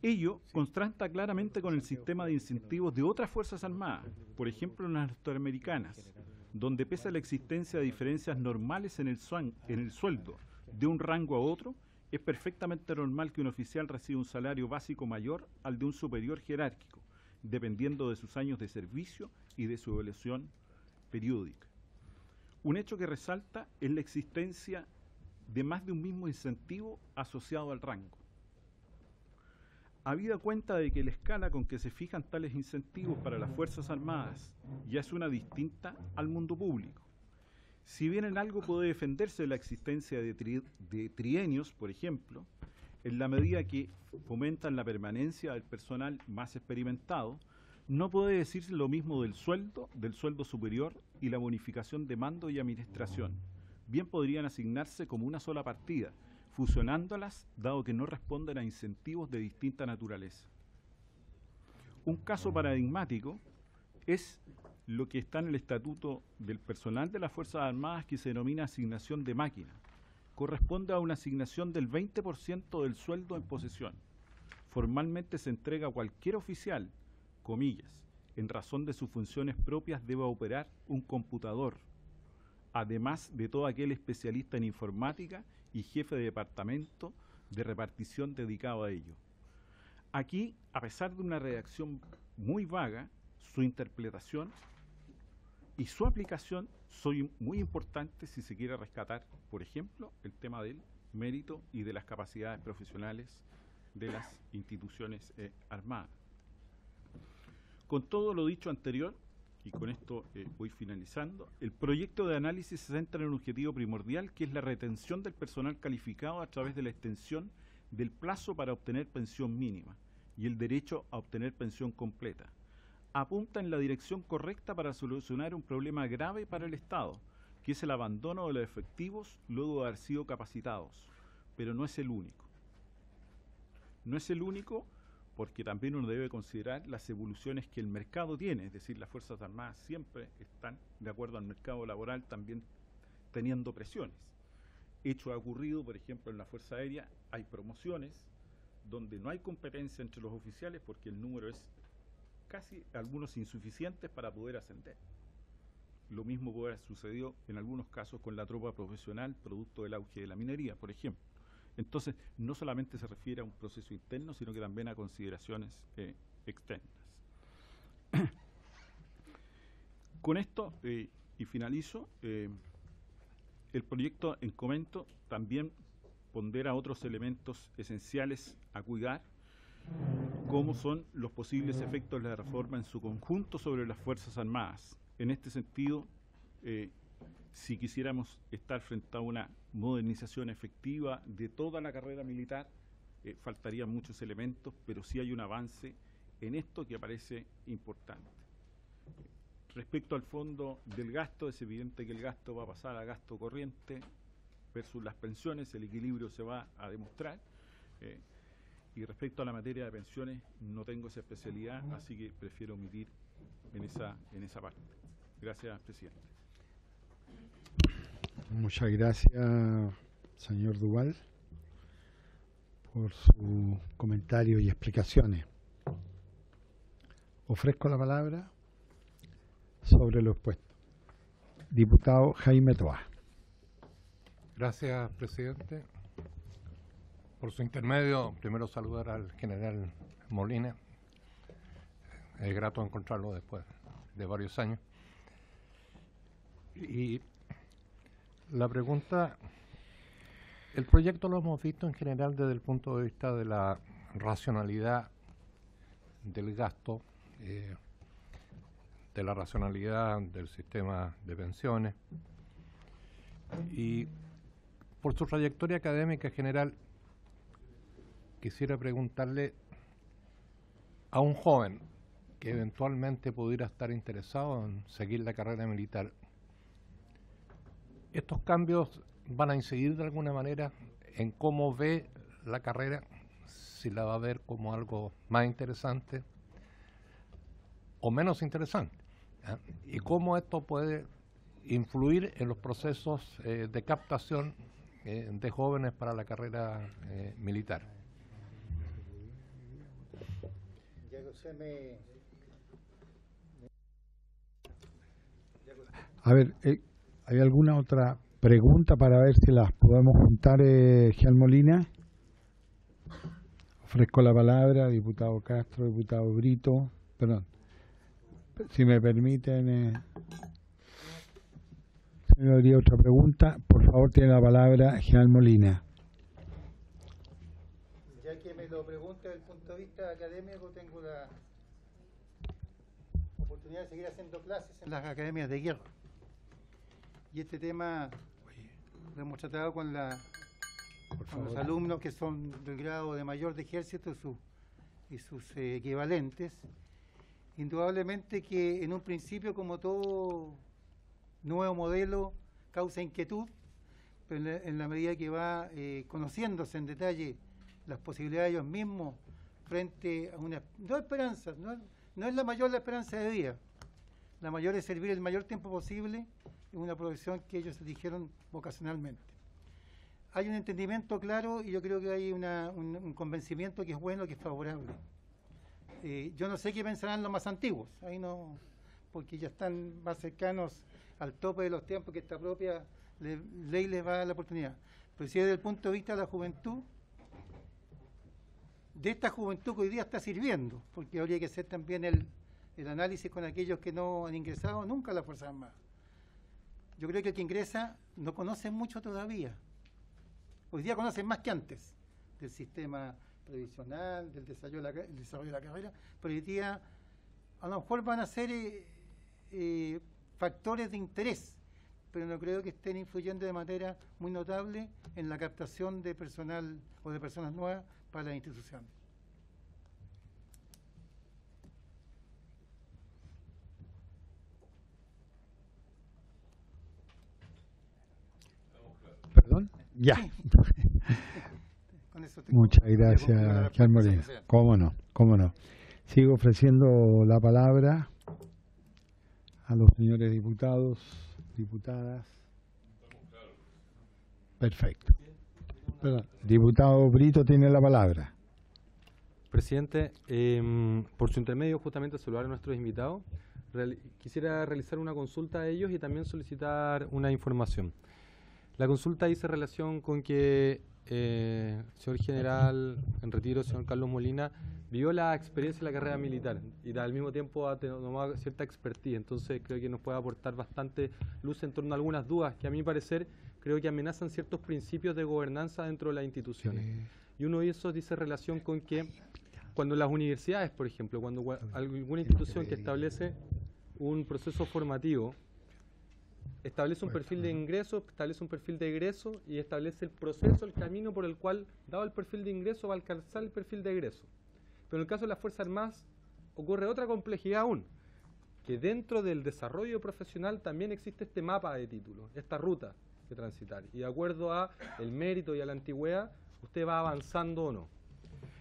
Ello contrasta claramente con el sistema de incentivos de otras Fuerzas Armadas, por ejemplo las norteamericanas, donde pese a la existencia de diferencias normales en el sueldo de un rango a otro, es perfectamente normal que un oficial reciba un salario básico mayor al de un superior jerárquico, dependiendo de sus años de servicio y de su evaluación periódica. Un hecho que resalta es la existencia de más de un mismo incentivo asociado al rango. Habida cuenta de que la escala con que se fijan tales incentivos para las Fuerzas Armadas ya es una distinta al mundo público. Si bien en algo puede defenderse la existencia de trienios, por ejemplo, en la medida que fomentan la permanencia del personal más experimentado, no puede decirse lo mismo del sueldo superior y la bonificación de mando y administración. Bien podrían asignarse como una sola partida, fusionándolas, dado que no responden a incentivos de distinta naturaleza. Un caso paradigmático es lo que está en el estatuto del personal de las Fuerzas Armadas, que se denomina asignación de máquina. Corresponde a una asignación del 20% del sueldo en posesión. Formalmente se entrega a cualquier oficial, comillas, en razón de sus funciones propias deba operar un computador, además de todo aquel especialista en informática y jefe de departamento de repartición dedicado a ello. Aquí, a pesar de una redacción muy vaga, su interpretación y su aplicación son muy importantes si se quiere rescatar, por ejemplo, el tema del mérito y de las capacidades profesionales de las instituciones armadas. Con todo lo dicho anterior, y con esto voy finalizando, el proyecto de análisis se centra en un objetivo primordial, que es la retención del personal calificado a través de la extensión del plazo para obtener pensión mínima y el derecho a obtener pensión completa. Apunta en la dirección correcta para solucionar un problema grave para el Estado, que es el abandono de los efectivos luego de haber sido capacitados, pero no es el único. No es el único, porque también uno debe considerar las evoluciones que el mercado tiene, es decir, las Fuerzas Armadas siempre están, de acuerdo al mercado laboral, también teniendo presiones. Hecho ha ocurrido, por ejemplo, en la Fuerza Aérea, hay promociones donde no hay competencia entre los oficiales porque el número es casi algunos insuficientes para poder ascender. Lo mismo puede haber sucedido en algunos casos con la tropa profesional, producto del auge de la minería, por ejemplo. Entonces, no solamente se refiere a un proceso interno, sino que también a consideraciones externas. Con esto, y finalizo, el proyecto en comento también pondera otros elementos esenciales a cuidar, como son los posibles efectos de la reforma en su conjunto sobre las Fuerzas Armadas. En este sentido, si quisiéramos estar frente a una modernización efectiva de toda la carrera militar, faltarían muchos elementos, pero sí hay un avance en esto que parece importante. Respecto al fondo del gasto, es evidente que el gasto va a pasar a gasto corriente versus las pensiones, el equilibrio se va a demostrar. Y respecto a la materia de pensiones, no tengo esa especialidad, así que prefiero omitir en esa parte. Gracias, presidente. Muchas gracias, señor Duval, por su comentario y explicaciones. Ofrezco la palabra sobre lo expuesto. Diputado Jaime Toá. Gracias, presidente. Por su intermedio, primero saludar al general Molina. Es grato encontrarlo después de varios años. Y la pregunta, el proyecto lo hemos visto en general desde el punto de vista de la racionalidad del gasto, de la racionalidad del sistema de pensiones. Y por su trayectoria académica general, quisiera preguntarle a un joven que eventualmente pudiera estar interesado en seguir la carrera militar, ¿estos cambios van a incidir de alguna manera en cómo ve la carrera? Si la va a ver como algo más interesante o menos interesante, ¿eh? Y cómo esto puede influir en los procesos de captación de jóvenes para la carrera militar. A ver, ¿hay alguna otra pregunta para ver si las podemos juntar, Gian Molina? Ofrezco la palabra, diputado Castro, diputado Brito, perdón. Si me permiten, si me habría otra pregunta, por favor tiene la palabra Gian Molina. Ya que me lo pregunta desde el punto de vista académico, tengo la oportunidad de seguir haciendo clases en las academias de guerra. Y este tema lo hemos tratado con los alumnos que son del grado de mayor de ejército y sus equivalentes. Indudablemente que en un principio, como todo nuevo modelo, causa inquietud, pero en la medida que va conociéndose en detalle las posibilidades de ellos mismos frente a una... No esperanza, no es la mayor la esperanza de vida. La mayor es servir el mayor tiempo posible en una profesión que ellos eligieron vocacionalmente. Hay un entendimiento claro y yo creo que hay un convencimiento que es bueno, que es favorable. Yo no sé qué pensarán los más antiguos, ahí no, porque ya están más cercanos al tope de los tiempos que esta propia ley les va a dar la oportunidad. Pero si desde el punto de vista de la juventud, de esta juventud que hoy día está sirviendo, porque habría que hacer también el análisis con aquellos que no han ingresado nunca a las Fuerzas Armadas. Yo creo que el que ingresa no conoce mucho todavía. Hoy día conocen más que antes del sistema previsional, del desarrollo de la carrera, pero hoy día a lo mejor van a ser factores de interés, pero no creo que estén influyendo de manera muy notable en la captación de personal o de personas nuevas para las instituciones. ¿Perdón? Ya. Muchas gracias, Gian Molina. Cómo no, cómo no. Sigo ofreciendo la palabra a los señores diputados, diputadas. Perfecto. Perdón. Diputado Brito tiene la palabra. Presidente, por su intermedio, justamente saludar a nuestros invitados. Quisiera realizar una consulta a ellos y también solicitar una información. La consulta hice relación con que señor general en retiro, señor Carlos Molina, vivió la experiencia de la carrera militar y al mismo tiempo ha tomado cierta expertise. Entonces creo que nos puede aportar bastante luz en torno a algunas dudas que a mi parecer creo que amenazan ciertos principios de gobernanza dentro de las instituciones. Sí. Y uno de esos dice relación con que cuando las universidades, por ejemplo, cuando alguna institución que establece un proceso formativo, establece un perfil de ingreso, establece un perfil de egreso y establece el proceso, el camino por el cual, dado el perfil de ingreso, va a alcanzar el perfil de egreso. Pero en el caso de las Fuerzas Armadas ocurre otra complejidad aún, que dentro del desarrollo profesional también existe este mapa de títulos, esta ruta de transitar. Y de acuerdo a el mérito y a la antigüedad, usted va avanzando o no.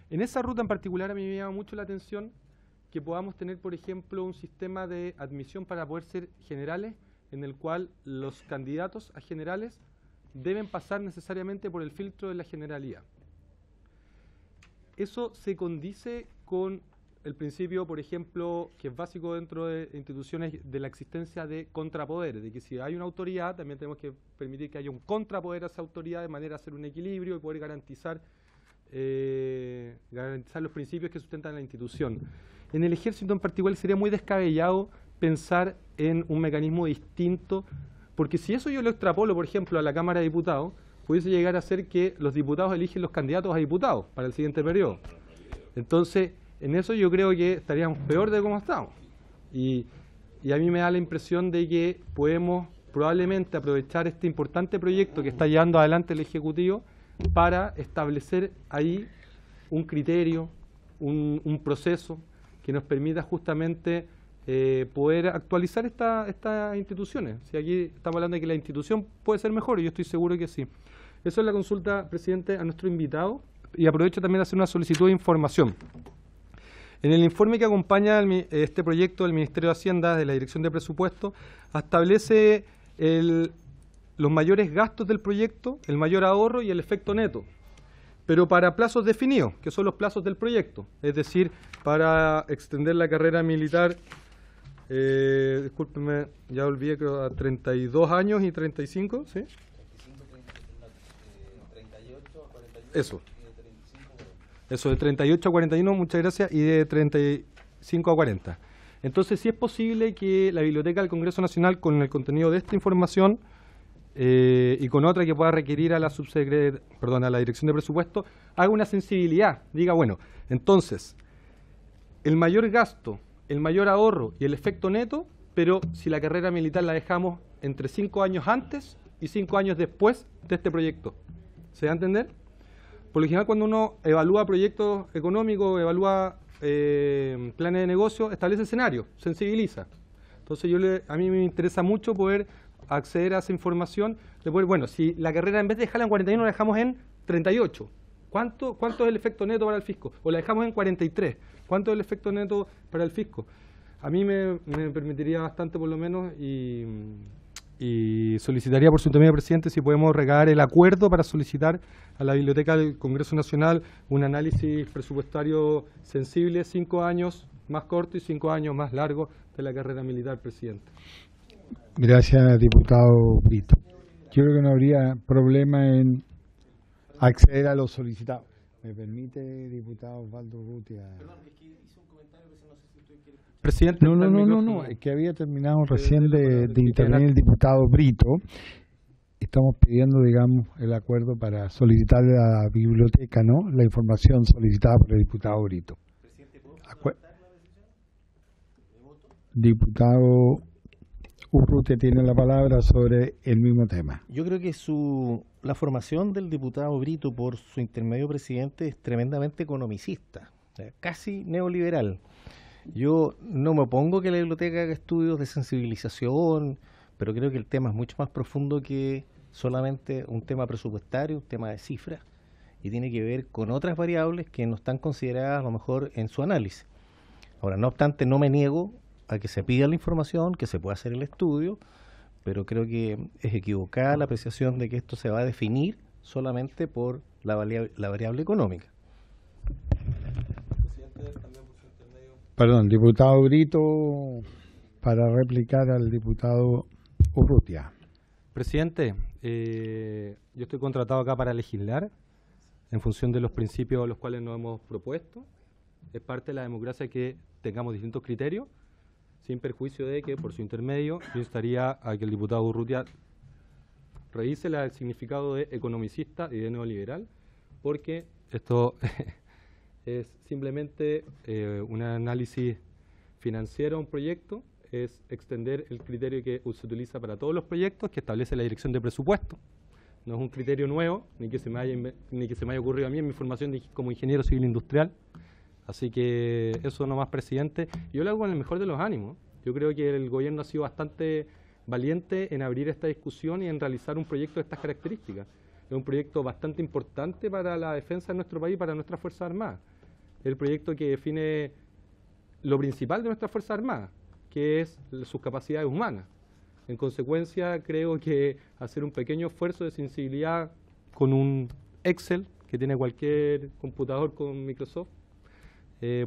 En esa ruta en particular a mí me llama mucho la atención que podamos tener, por ejemplo, un sistema de admisión para poder ser generales, en el cual los candidatos a generales deben pasar necesariamente por el filtro de la generalidad. Eso se condice con el principio, por ejemplo, que es básico dentro de instituciones, de la existencia de contrapoderes, de que si hay una autoridad, también tenemos que permitir que haya un contrapoder a esa autoridad de manera a hacer un equilibrio y poder garantizar los principios que sustentan la institución. En el ejército en particular sería muy descabellado pensar en un mecanismo distinto, porque si eso yo lo extrapolo, por ejemplo, a la Cámara de Diputados, pudiese llegar a ser que los diputados eligen los candidatos a diputados para el siguiente periodo. Entonces, en eso yo creo que estaríamos peor de cómo estamos. Y a mí me da la impresión de que podemos probablemente aprovechar este importante proyecto que está llevando adelante el Ejecutivo para establecer ahí un criterio, un proceso que nos permita justamente poder actualizar estas instituciones. Si aquí estamos hablando de que la institución puede ser mejor, y yo estoy seguro que sí. Eso es la consulta, presidente, a nuestro invitado, y aprovecho también a hacer una solicitud de información. En el informe que acompaña este proyecto del Ministerio de Hacienda, de la Dirección de Presupuesto, establece los mayores gastos del proyecto, el mayor ahorro y el efecto neto, pero para plazos definidos, que son los plazos del proyecto, es decir, para extender la carrera militar, discúlpeme, ya olvidé, creo, a 32 años y 35, ¿sí? 38 a 41. Eso. Eso, de 38 a 41, muchas gracias, y de 35 a 40. Entonces, sí es posible que la Biblioteca del Congreso Nacional, con el contenido de esta información y con otra que pueda requerir a la a la Dirección de Presupuesto, haga una sensibilidad. Diga, bueno, entonces, el mayor gasto, el mayor ahorro y el efecto neto, pero si la carrera militar la dejamos entre 5 años antes y 5 años después de este proyecto. ¿Se va a entender? Por lo general, cuando uno evalúa proyectos económicos, evalúa planes de negocio, establece escenarios, sensibiliza. Entonces, a mí me interesa mucho poder acceder a esa información, de poder, bueno, si la carrera en vez de dejarla en 41 la dejamos en 38, ¿cuánto es el efecto neto para el fisco? O la dejamos en 43, ¿cuánto es el efecto neto para el fisco? A mí me permitiría bastante, por lo menos, y solicitaría por su intermedio, presidente, si podemos recabar el acuerdo para solicitar a la Biblioteca del Congreso Nacional un análisis presupuestario sensible, 5 años más corto y 5 años más largo de la carrera militar, presidente. Gracias, diputado Brito. Yo creo que no habría problema en acceder a los solicitados. ¿Me permite, diputado Osvaldo Urrutia? Perdón, es que hizo un comentario que no sé si usted quiere... Presidente, no, es que había terminado recién de intervenir el diputado Brito. Estamos pidiendo, digamos, el acuerdo para solicitar a la biblioteca, ¿no?, la información solicitada por el diputado Brito. Presidente, ¿puedo solicitar la decisión de voto? Diputado Urrutia tiene la palabra sobre el mismo tema. Yo creo que la formación del diputado Brito por su intermedio presidente es tremendamente economicista, casi neoliberal. Yo no me opongo que la biblioteca haga estudios de sensibilización, pero creo que el tema es mucho más profundo que solamente un tema presupuestario, un tema de cifras, y tiene que ver con otras variables que no están consideradas a lo mejor en su análisis. Ahora, no obstante, no me niego a que se pida la información, que se pueda hacer el estudio, pero creo que es equivocada la apreciación de que esto se va a definir solamente por la variable económica. Perdón, diputado Brito, para replicar al diputado Urrutia. Presidente, yo estoy contratado acá para legislar en función de los principios a los cuales nos hemos propuesto. Es parte de la democracia que tengamos distintos criterios, sin perjuicio de que, por su intermedio, yo instaría a que el diputado Urrutia revise el significado de economicista y de neoliberal, porque esto es simplemente un análisis financiero a un proyecto, es extender el criterio que se utiliza para todos los proyectos que establece la Dirección de Presupuesto. No es un criterio nuevo, ni que se me haya ocurrido a mí en mi formación como ingeniero civil industrial. Así que eso nomás, presidente. Yo lo hago con el mejor de los ánimos. Yo creo que el gobierno ha sido bastante valiente en abrir esta discusión y en realizar un proyecto de estas características. Es un proyecto bastante importante para la defensa de nuestro país, para nuestras Fuerzas Armadas. Es el proyecto que define lo principal de nuestras Fuerzas Armadas, que es sus capacidades humanas. En consecuencia, creo que hacer un pequeño esfuerzo de sensibilidad con un Excel que tiene cualquier computador con Microsoft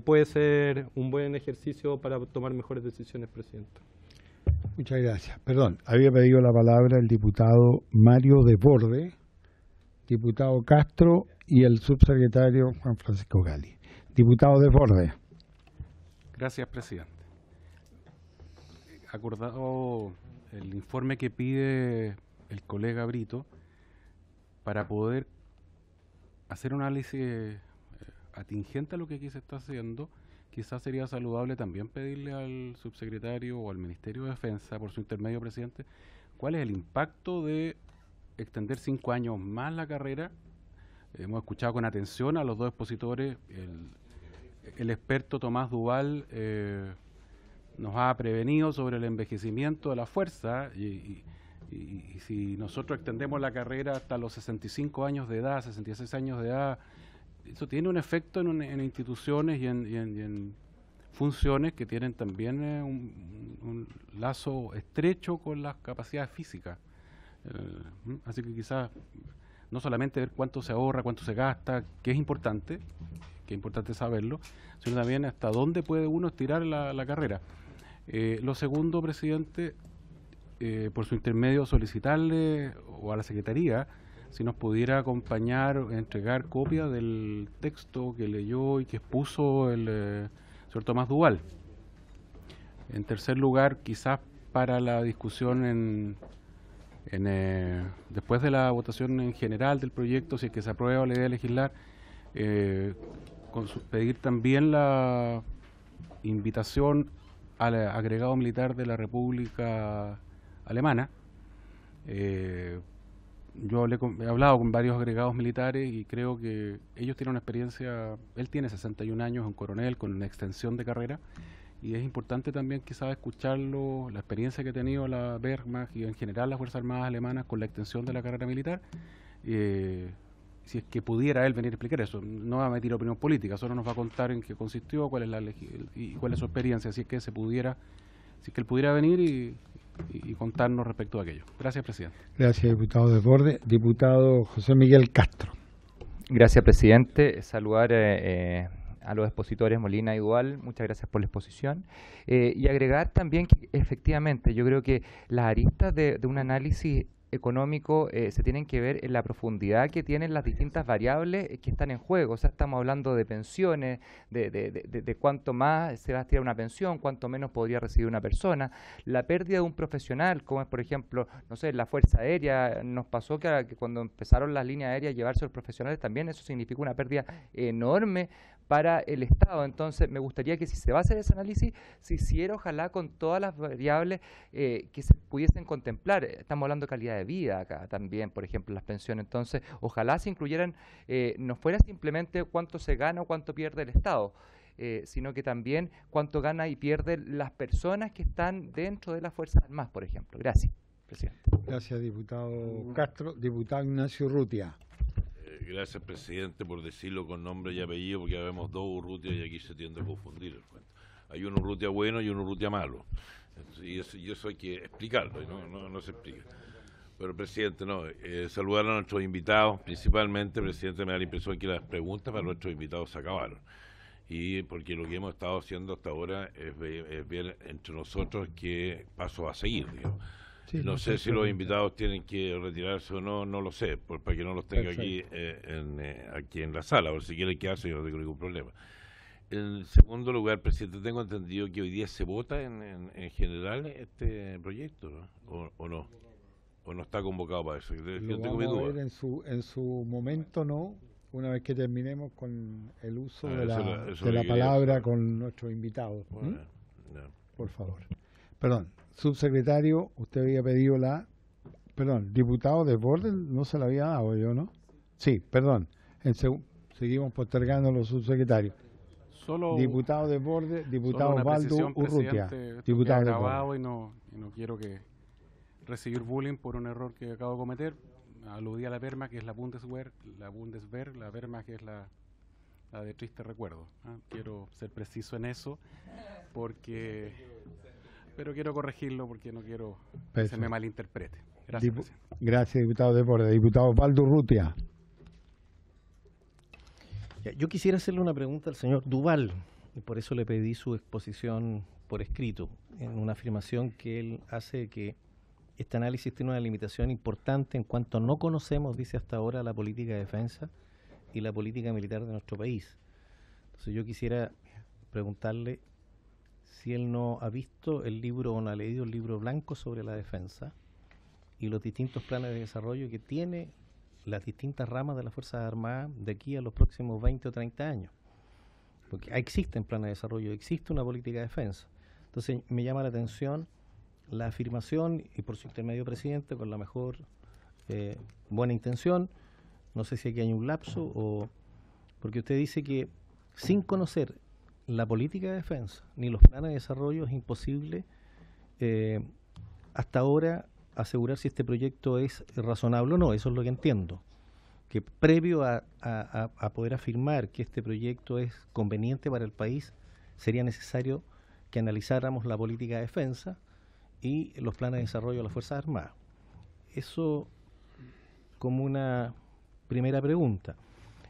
puede ser un buen ejercicio para tomar mejores decisiones, presidente. Muchas gracias. Perdón, había pedido la palabra el diputado Mario Desbordes, diputado Castro y el subsecretario Juan Francisco Gali. Diputado Desbordes. Gracias, presidente. Acordado el informe que pide el colega Brito para poder hacer un análisis atingente a lo que aquí se está haciendo, quizás sería saludable también pedirle al subsecretario o al Ministerio de Defensa, por su intermedio, presidente, cuál es el impacto de extender 5 años más la carrera. Hemos escuchado con atención a los dos expositores. El experto Tomás Duval nos ha prevenido sobre el envejecimiento de la fuerza y si nosotros extendemos la carrera hasta los 65 años de edad, 66 años de edad, eso tiene un efecto en instituciones y en funciones que tienen también un lazo estrecho con las capacidades físicas. Así que quizás no solamente ver cuánto se ahorra, cuánto se gasta, que es importante saberlo, sino también hasta dónde puede uno estirar la carrera. Lo segundo, presidente, por su intermedio solicitarle o a la Secretaría si nos pudiera acompañar, entregar copia del texto que leyó y que expuso el señor Tomás Duval. En tercer lugar, quizás para la discusión después de la votación en general del proyecto, si es que se aprueba la idea de legislar, pedir también la invitación al agregado militar de la República Alemana. Yo he hablado con varios agregados militares y creo que ellos tienen una experiencia. Él tiene 61 años, un coronel con una extensión de carrera, y es importante también quizás escucharlo, la experiencia que ha tenido la Wehrmacht y en general las Fuerzas Armadas alemanas con la extensión de la carrera militar. Si es que pudiera él venir a explicar eso, no va a meter opinión política, solo nos va a contar en qué consistió, cuál es su experiencia, si es que él pudiera venir y contarnos respecto a aquello. Gracias, presidente. Gracias, diputado Desbordes. Diputado José Miguel Castro. Gracias, presidente. Saludar a los expositores Molina y Duval, muchas gracias por la exposición. Y agregar también que efectivamente yo creo que las aristas de un análisis económico se tienen que ver en la profundidad que tienen las distintas variables que están en juego. O sea, estamos hablando de pensiones, de cuánto más se va a tirar una pensión, cuánto menos podría recibir una persona, la pérdida de un profesional, como es por ejemplo, no sé, la Fuerza Aérea. Nos pasó que cuando empezaron las líneas aéreas a llevarse a los profesionales también eso significó una pérdida enorme para el Estado. Entonces me gustaría que si se va a hacer ese análisis, se hiciera ojalá con todas las variables que se pudiesen contemplar. Estamos hablando de calidad de vida acá también, por ejemplo, las pensiones. Entonces ojalá se incluyeran, no fuera simplemente cuánto se gana o cuánto pierde el Estado, sino que también cuánto gana y pierde las personas que están dentro de las Fuerzas Armadas, por ejemplo. Gracias, presidente. Gracias, diputado Castro. Diputado Ignacio Urrutia. Gracias, presidente, por decirlo con nombre y apellido, porque ya vemos dos Urrutia y aquí se tiende a confundir el cuento. Hay un Urrutia bueno y un Urrutia malo. Y eso hay que explicarlo, y no se explica. Pero, presidente, saludar a nuestros invitados, principalmente, presidente, me da la impresión que las preguntas para nuestros invitados se acabaron. Y porque lo que hemos estado haciendo hasta ahora es ver entre nosotros qué paso a seguir, digamos. Sí, no sé si los invitados tienen que retirarse o no, no lo sé, para que no los tenga aquí en la sala, o si quieren quedarse yo no tengo ningún problema. En segundo lugar, presidente, tengo entendido que hoy día se vota en general este proyecto, ¿no? ¿O no? ¿O no está convocado para eso? Lo vamos a ver en su momento, ¿no? Una vez que terminemos con el uso de la palabra con nuestros invitados. Bueno, por favor. Perdón. Subsecretario, usted había pedido diputado Desbordes, no se la había dado yo, ¿no? Sí, perdón, seguimos postergando los subsecretarios. Diputado Desbordes, diputado Osvaldo Urrutia. Diputado grabado y no quiero recibir bullying por un error que acabo de cometer. Aludí a la Wehrmacht, que es la Bundeswehr, la Wehrmacht, que es la de triste recuerdo. Quiero ser preciso en eso, porque pero quiero corregirlo porque no quiero que se me malinterprete. Gracias, presidente. Gracias, diputado Deportes. Diputado Osvaldo Urrutia. Yo quisiera hacerle una pregunta al señor Duval, y por eso le pedí su exposición por escrito, en una afirmación que él hace que este análisis tiene una limitación importante en cuanto no conocemos, dice hasta ahora, la política de defensa y la política militar de nuestro país. Entonces yo quisiera preguntarle si él no ha visto el libro o no ha leído el libro blanco sobre la defensa y los distintos planes de desarrollo que tiene las distintas ramas de las Fuerzas Armadas de aquí a los próximos 20 o 30 años. Porque existen planes de desarrollo, existe una política de defensa. Entonces me llama la atención la afirmación, y por su intermedio, presidente, con la mejor buena intención, no sé si aquí hay un lapso, o porque usted dice que sin conocer la política de defensa ni los planes de desarrollo es imposible hasta ahora asegurar si este proyecto es razonable o no. Eso es lo que entiendo, que previo a poder afirmar que este proyecto es conveniente para el país, sería necesario que analizáramos la política de defensa y los planes de desarrollo de las Fuerzas Armadas. Eso como una primera pregunta.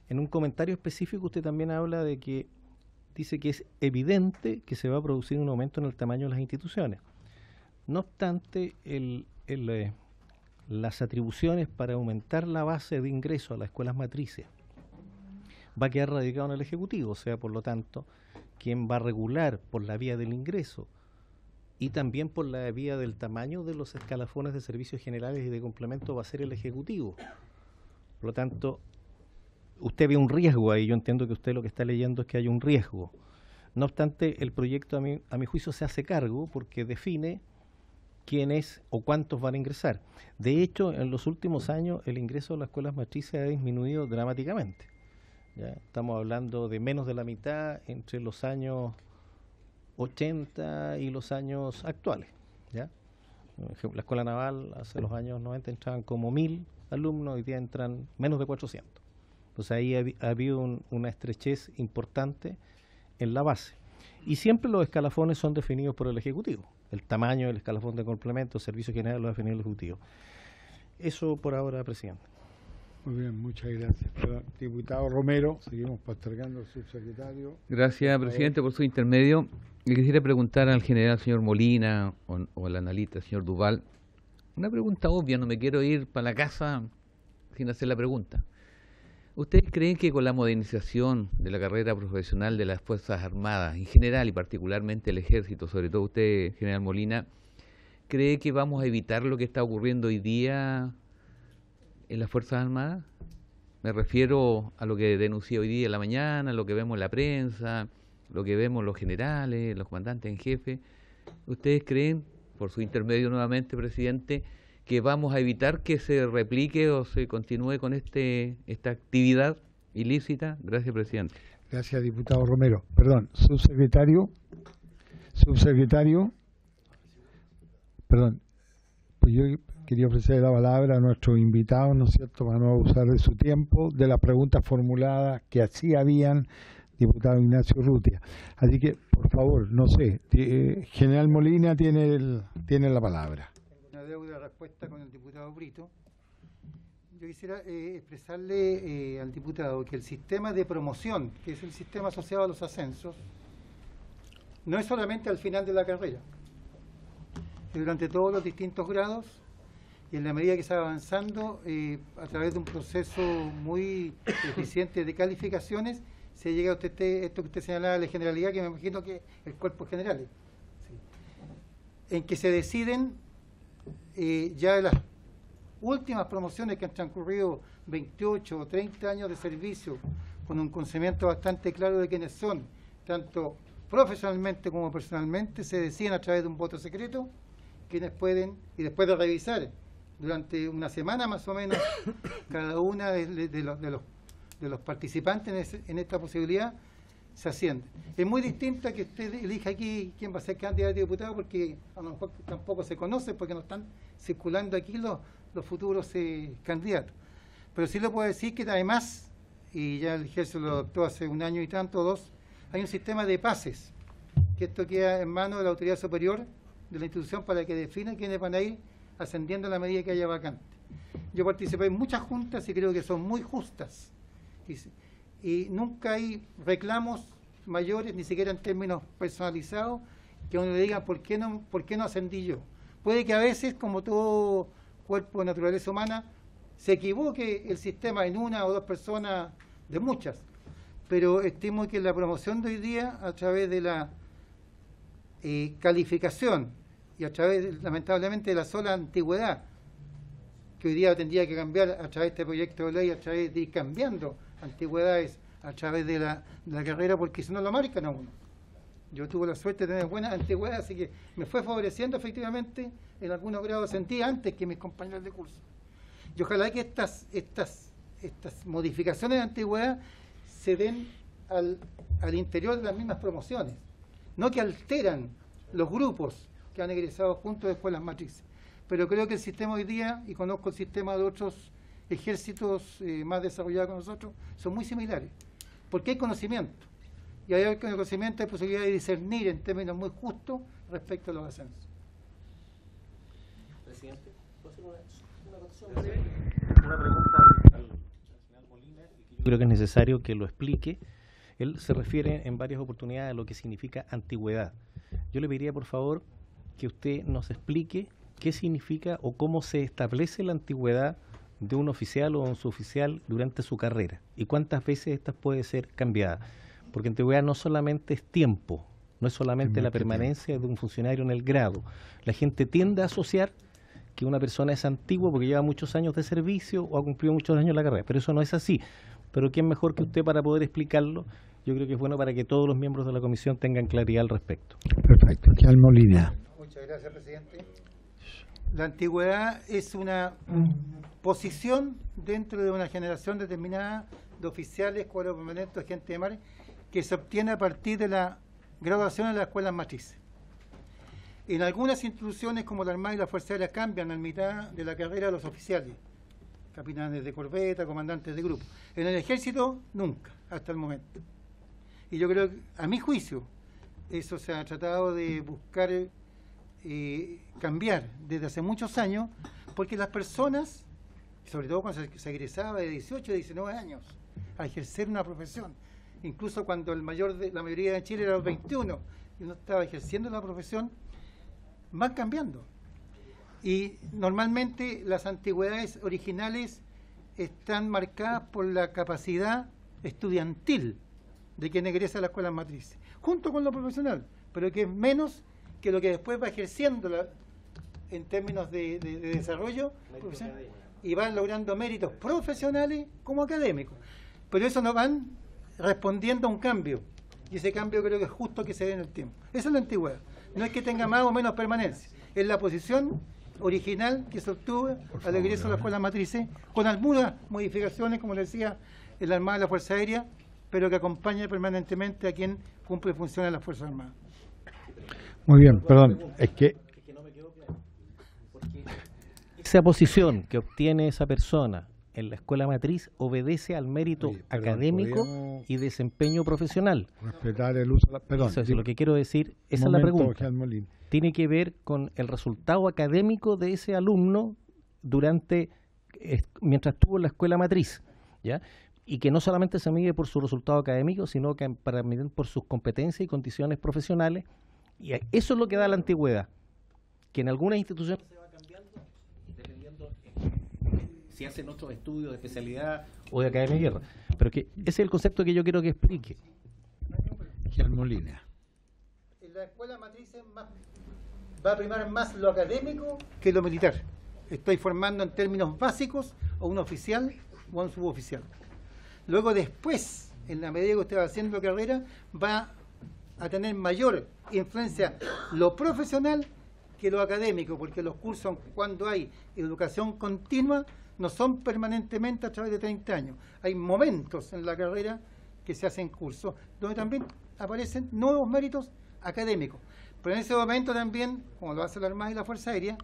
En un comentario específico usted también habla de que dice que es evidente que se va a producir un aumento en el tamaño de las instituciones. No obstante, las atribuciones para aumentar la base de ingreso a las escuelas matrices va a quedar radicado en el Ejecutivo, o sea, por lo tanto, quien va a regular por la vía del ingreso y también por la vía del tamaño de los escalafones de servicios generales y de complemento va a ser el Ejecutivo. Por lo tanto, usted ve un riesgo ahí. Yo entiendo que usted lo que está leyendo es que hay un riesgo. No obstante, el proyecto a mi juicio se hace cargo porque define quiénes o cuántos van a ingresar. De hecho, en los últimos años el ingreso a las escuelas matrices ha disminuido dramáticamente. ¿Ya? Estamos hablando de menos de la mitad entre los años 80 y los años actuales. ¿Ya? La Escuela Naval hace los años 90 entraban como 1000 alumnos, hoy día entran menos de 400. Entonces ahí ha habido una estrechez importante en la base. Y siempre los escalafones son definidos por el Ejecutivo. El tamaño del escalafón de complemento, servicio general, lo define el Ejecutivo. Eso por ahora, presidente. Muy bien, muchas gracias. Diputado Romero, seguimos postergando al subsecretario. Gracias, presidente, por su intermedio. Le quisiera preguntar al general señor Molina o al analista señor Duval, una pregunta obvia, no me quiero ir para la casa sin hacer la pregunta. ¿Ustedes creen que con la modernización de la carrera profesional de las Fuerzas Armadas en general y particularmente el Ejército, sobre todo usted, general Molina, cree que vamos a evitar lo que está ocurriendo hoy día en las Fuerzas Armadas? Me refiero a lo que denuncié hoy día en la mañana, lo que vemos en la prensa, lo que vemos los generales, los comandantes en jefe. ¿Ustedes creen, por su intermedio nuevamente, presidente, que vamos a evitar que se replique o se continúe con esta actividad ilícita? Gracias, presidente. Gracias, diputado Romero. Perdón, subsecretario, perdón, pues yo quería ofrecer la palabra a nuestros invitados, ¿no es cierto?, para no abusar de su tiempo, de las preguntas formuladas que así habían, diputado Ignacio Urrutia. Así que, por favor, no sé, general Molina tiene la palabra. Una deuda de respuesta con el diputado Brito. Yo quisiera expresarle al diputado que el sistema de promoción, que es el sistema asociado a los ascensos, no es solamente al final de la carrera, es durante todos los distintos grados y en la medida que se va avanzando a través de un proceso muy eficiente de calificaciones, se llega a esto que usted señalaba de generalidad, que me imagino que el cuerpo general, sí, en que se deciden ya de las últimas promociones que han transcurrido 28 o 30 años de servicio, con un conocimiento bastante claro de quiénes son, tanto profesionalmente como personalmente, se deciden a través de un voto secreto, quienes pueden, y después de revisar durante una semana más o menos cada una de los participantes en esta posibilidad, se asciende. Es muy distinta que usted elija aquí quién va a ser candidato a diputado, porque a lo mejor tampoco se conoce, porque no están circulando aquí los futuros candidatos. Pero sí le puedo decir que además, y ya el ejército lo adoptó hace un año y tanto, 2, hay un sistema de pases, que esto queda en manos de la autoridad superior de la institución para que defina quiénes van a ir ascendiendo a la medida que haya vacante. Yo participé en muchas juntas y creo que son muy justas. Y nunca hay reclamos mayores, ni siquiera en términos personalizados, que uno le diga ¿por qué no ascendí yo? Puede que a veces, como todo cuerpo de naturaleza humana, se equivoque el sistema en una o dos personas de muchas, pero estimo que la promoción de hoy día, a través de la calificación y a través, lamentablemente, de la sola antigüedad, que hoy día tendría que cambiar a través de este proyecto de ley, a través de ir cambiando antigüedades a través de la carrera, porque si no lo marcan a uno. Yo tuve la suerte de tener buenas antigüedades, así que me fue favoreciendo efectivamente en algunos grados sentí antes que mis compañeros de curso. Y ojalá que estas modificaciones de antigüedad se den al interior de las mismas promociones, no que alteran los grupos que han egresado juntos de escuelas matrices. Pero creo que el sistema hoy día, y conozco el sistema de otros ejércitos más desarrollados que nosotros, son muy similares, porque hay conocimiento. Y hay conocimiento, hay posibilidad de discernir en términos muy justos respecto a los ascensos. Presidente, ¿puedo hacer una acotación breve? Una pregunta al señor Molina, y yo creo que es necesario que lo explique. Él se refiere en varias oportunidades a lo que significa antigüedad. Yo le pediría, por favor, que usted nos explique qué significa o cómo se establece la antigüedad de un oficial o un suboficial durante su carrera y cuántas veces esta puede ser cambiada. Porque antigüedad no solamente es tiempo, no es solamente la permanencia de un funcionario en el grado. La gente tiende a asociar que una persona es antigua porque lleva muchos años de servicio o ha cumplido muchos años en la carrera, pero eso no es así. Pero ¿quién mejor que usted para poder explicarlo? Yo creo que es bueno para que todos los miembros de la comisión tengan claridad al respecto. Perfecto. Señor Molina. Muchas gracias, presidente. La antigüedad es una posición dentro de una generación determinada de oficiales, cuadros permanentes, agentes de mar, que se obtiene a partir de la graduación en las escuelas matrices. En algunas instituciones como la Armada y la Fuerza Aérea cambian a mitad de la carrera los oficiales, capitanes de corbeta, comandantes de grupo. En el Ejército, nunca, hasta el momento. Y yo creo que, a mi juicio, eso se ha tratado de buscar cambiar desde hace muchos años, porque las personas, sobre todo cuando se egresaba de 18 a 19 años, a ejercer una profesión, incluso cuando la mayoría de Chile era los 21 y uno estaba ejerciendo la profesión, van cambiando. Y normalmente las antigüedades originales están marcadas por la capacidad estudiantil de quien egresa a la escuela matriz, junto con lo profesional, pero que es menos que lo que después va ejerciendo en términos de desarrollo y van logrando méritos profesionales como académicos. Pero eso no van respondiendo a un cambio, y ese cambio creo que es justo que se dé en el tiempo. Esa es la antigüedad. No es que tenga más o menos permanencia, es la posición original que se obtuvo al egreso de la escuela matrices, con algunas modificaciones, como le decía, en la Armada y la Fuerza Aérea, pero que acompaña permanentemente a quien cumple funciones en las Fuerzas Armadas. Muy bien, perdón, es que esa posición que obtiene esa persona en la escuela matriz obedece al mérito académico y desempeño profesional. Respetar el uso de la... Perdón. Eso es lo que quiero decir, esa es la pregunta. Tiene que ver con el resultado académico de ese alumno mientras estuvo en la escuela matriz, ¿ya? Y que no solamente se mide por su resultado académico, sino que para medir por sus competencias y condiciones profesionales. Y eso es lo que da la antigüedad, que en algunas instituciones se va cambiando dependiendo si hacen otros estudios de especialidad o de academia de guerra. Pero que ese es el concepto que yo quiero que explique. Molina. En la escuela matriz va a primar más lo académico que lo militar. Estoy formando en términos básicos a un oficial o a un suboficial. Luego después, en la medida que usted va haciendo carrera, va a tener mayor influencia lo profesional que lo académico, porque los cursos, cuando hay educación continua, no son permanentemente a través de 30 años. Hay momentos en la carrera que se hacen cursos, donde también aparecen nuevos méritos académicos. Pero en ese momento también, como lo hace la Armada y la Fuerza Aérea,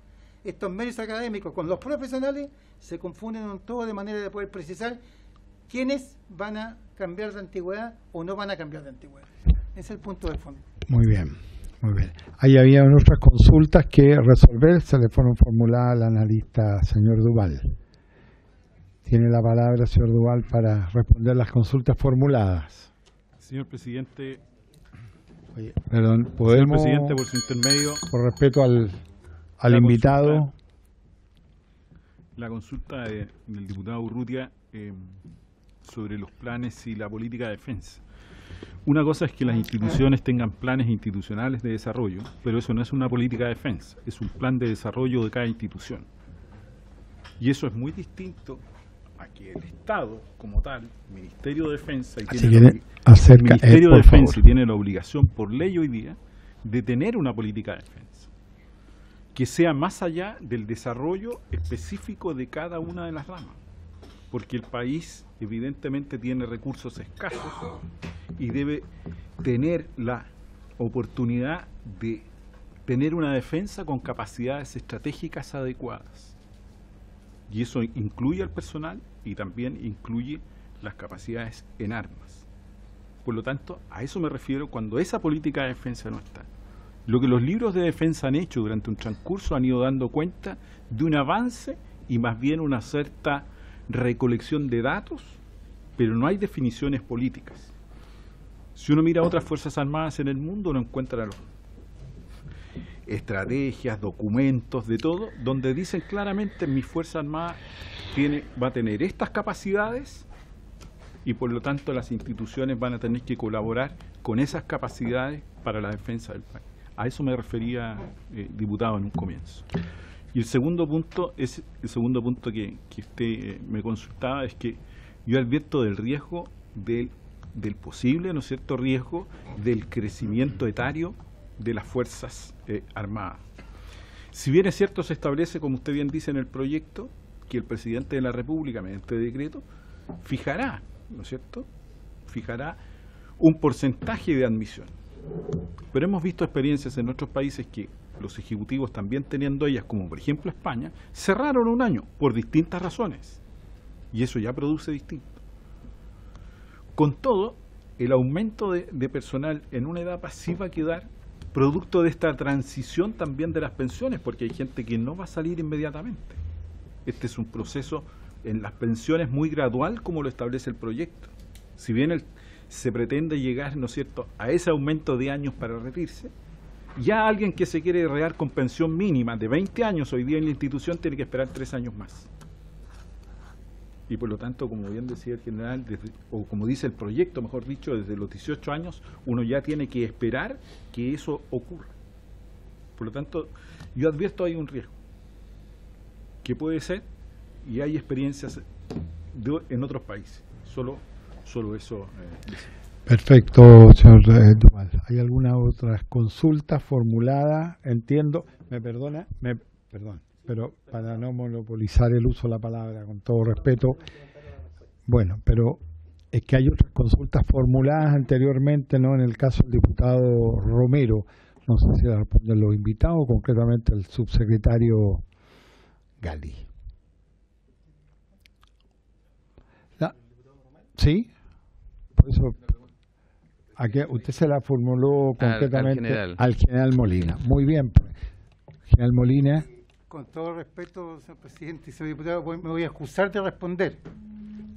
estos méritos académicos con los profesionales se confunden en todo de manera de poder precisar quiénes van a cambiar de antigüedad o no van a cambiar de antigüedad. Ese es el punto de fondo. Muy bien. Muy bien. Ahí había otras consultas que resolver, se le fueron formuladas al analista señor Duval. Tiene la palabra, señor Duval, para responder las consultas formuladas. Señor presidente, perdón, podemos, señor presidente, por su intermedio, por respeto al invitado. La consulta del diputado Urrutia sobre los planes y la política de defensa. Una cosa es que las instituciones tengan planes institucionales de desarrollo, pero eso no es una política de defensa, es un plan de desarrollo de cada institución. Y eso es muy distinto a que el Estado, como tal, Ministerio de Defensa, Ministerio de Defensa tiene la obligación por ley hoy día de tener una política de defensa que sea más allá del desarrollo específico de cada una de las ramas, porque el país evidentemente tiene recursos escasos y debe tener la oportunidad de tener una defensa con capacidades estratégicas adecuadas. Y eso incluye al personal y también incluye las capacidades en armas. Por lo tanto, a eso me refiero cuando esa política de defensa no está. Lo que los libros de defensa han hecho durante un transcurso han ido dando cuenta de un avance y más bien una cierta recolección de datos, pero no hay definiciones políticas. Si uno mira a otras fuerzas armadas en el mundo, uno encuentra estrategias, documentos, de todo, donde dicen claramente mi fuerza armada va a tener estas capacidades y por lo tanto las instituciones van a tener que colaborar con esas capacidades para la defensa del país. A eso me refería, diputado, en un comienzo. Y el segundo punto que usted me consultaba es que yo advierto del riesgo del posible, ¿no es cierto?, riesgo del crecimiento etario de las Fuerzas Armadas. Si bien es cierto, se establece, como usted bien dice en el proyecto, que el presidente de la República, mediante decreto, fijará, ¿no es cierto?, fijará un porcentaje de admisión. Pero hemos visto experiencias en otros países que los ejecutivos, también teniendo ellas, como por ejemplo España, cerraron un año por distintas razones. Y eso ya produce distinto. Con todo, el aumento de personal en una etapa sí va a quedar producto de esta transición también de las pensiones, porque hay gente que no va a salir inmediatamente. Este es un proceso en las pensiones muy gradual, como lo establece el proyecto. Si bien se pretende llegar, ¿no es cierto?, a ese aumento de años para retirarse, ya alguien que se quiere retirar con pensión mínima de 20 años hoy día en la institución tiene que esperar 3 años más. Y por lo tanto, como bien decía el general, o como dice el proyecto, mejor dicho, desde los 18 años, uno ya tiene que esperar que eso ocurra. Por lo tanto, yo advierto hay un riesgo, que puede ser, y hay experiencias en otros países. Solo eso. Perfecto, señor Duval. ¿Hay alguna otra consulta formulada? Entiendo, perdón, pero para no monopolizar el uso de la palabra, con todo respeto, bueno, pero es que hay otras consultas formuladas anteriormente, ¿no? En el caso del diputado Romero, no sé si la responden los invitados, concretamente el subsecretario Gali. ¿Sí? Por eso, usted se la formuló concretamente al general Molina. Muy bien, general Molina. Con todo respeto, señor presidente y señor diputado, me voy a excusar de responder,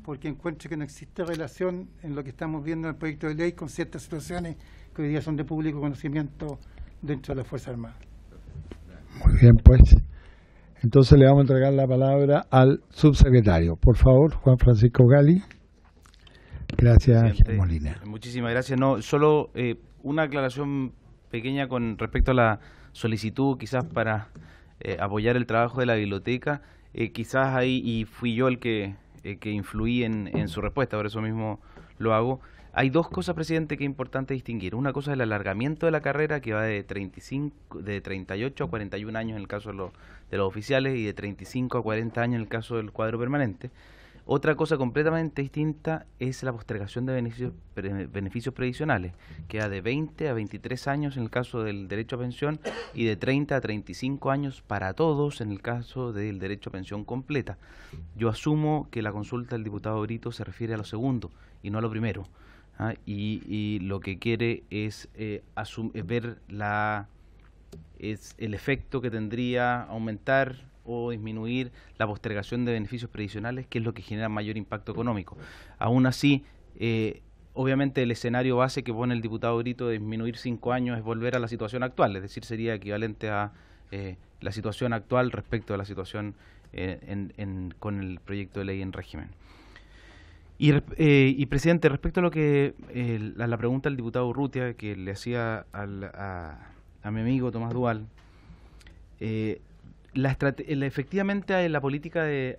porque encuentro que no existe relación en lo que estamos viendo en el proyecto de ley con ciertas situaciones que hoy día son de público conocimiento dentro de las Fuerzas Armadas. Muy bien, pues. Entonces le vamos a entregar la palabra al subsecretario. Por favor, Juan Francisco Gali. Gracias, general Molina. Muchísimas gracias. No, solo una aclaración pequeña con respecto a la solicitud, quizás para apoyar el trabajo de la biblioteca. Quizás ahí, y fui yo el que influí en su respuesta, por eso mismo lo hago. Hay dos cosas, presidente, que es importante distinguir. Una cosa es el alargamiento de la carrera, que va de 38 a 41 años en el caso de los oficiales y de 35 a 40 años en el caso del cuadro permanente. Otra cosa completamente distinta es la postergación de beneficios previsionales, que va de 20 a 23 años en el caso del derecho a pensión y de 30 a 35 años para todos en el caso del derecho a pensión completa. Yo asumo que la consulta del diputado Brito se refiere a lo segundo y no a lo primero. y lo que quiere es ver el efecto que tendría aumentar o disminuir la postergación de beneficios previsionales, que es lo que genera mayor impacto económico. Aún así, obviamente el escenario base que pone el diputado Brito de disminuir 5 años es volver a la situación actual, es decir, sería equivalente a la situación actual respecto a la situación con el proyecto de ley en régimen. Y presidente, respecto a lo que a la pregunta del diputado Urrutia que le hacía a mi amigo Tomás Duval, efectivamente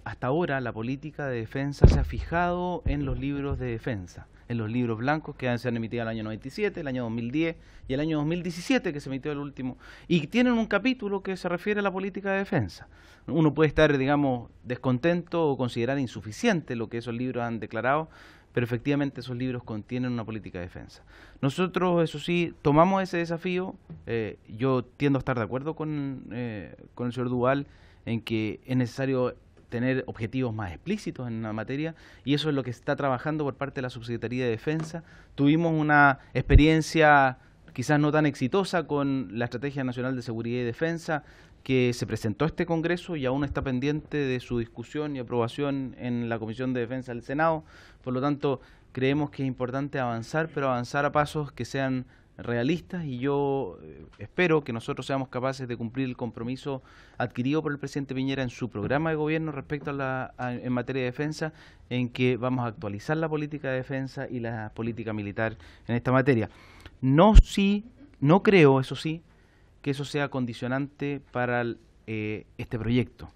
hasta ahora la política de defensa se ha fijado en los libros de defensa, en los libros blancos que se han emitido el año 97, el año 2010 y el año 2017 que se emitió el último, y tienen un capítulo que se refiere a la política de defensa. Uno puede estar, digamos, descontento o considerar insuficiente lo que esos libros han declarado, pero efectivamente esos libros contienen una política de defensa. Nosotros, eso sí, tomamos ese desafío. Yo tiendo a estar de acuerdo con el señor Duval en que es necesario tener objetivos más explícitos en la materia, y eso es lo que está trabajando por parte de la Subsecretaría de Defensa. Tuvimos una experiencia quizás no tan exitosa con la Estrategia Nacional de Seguridad y Defensa, que se presentó a este Congreso y aún está pendiente de su discusión y aprobación en la Comisión de Defensa del Senado. Por lo tanto, creemos que es importante avanzar, pero avanzar a pasos que sean realistas, y yo espero que nosotros seamos capaces de cumplir el compromiso adquirido por el presidente Piñera en su programa de gobierno respecto en materia de defensa, en que vamos a actualizar la política de defensa y la política militar en esta materia. No creo, eso sí, que eso sea condicionante para este proyecto.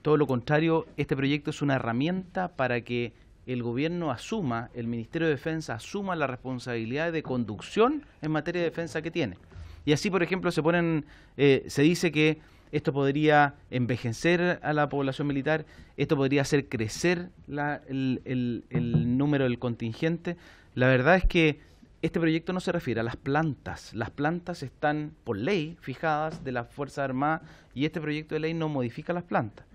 Todo lo contrario, este proyecto es una herramienta para que el gobierno asuma, el Ministerio de Defensa asuma la responsabilidad de conducción en materia de defensa que tiene. Y así, por ejemplo, se dice que esto podría envejecer a la población militar, esto podría hacer crecer el número del contingente. La verdad es que este proyecto no se refiere a las plantas. Las plantas están por ley fijadas de las Fuerzas Armadas, y este proyecto de ley no modifica las plantas.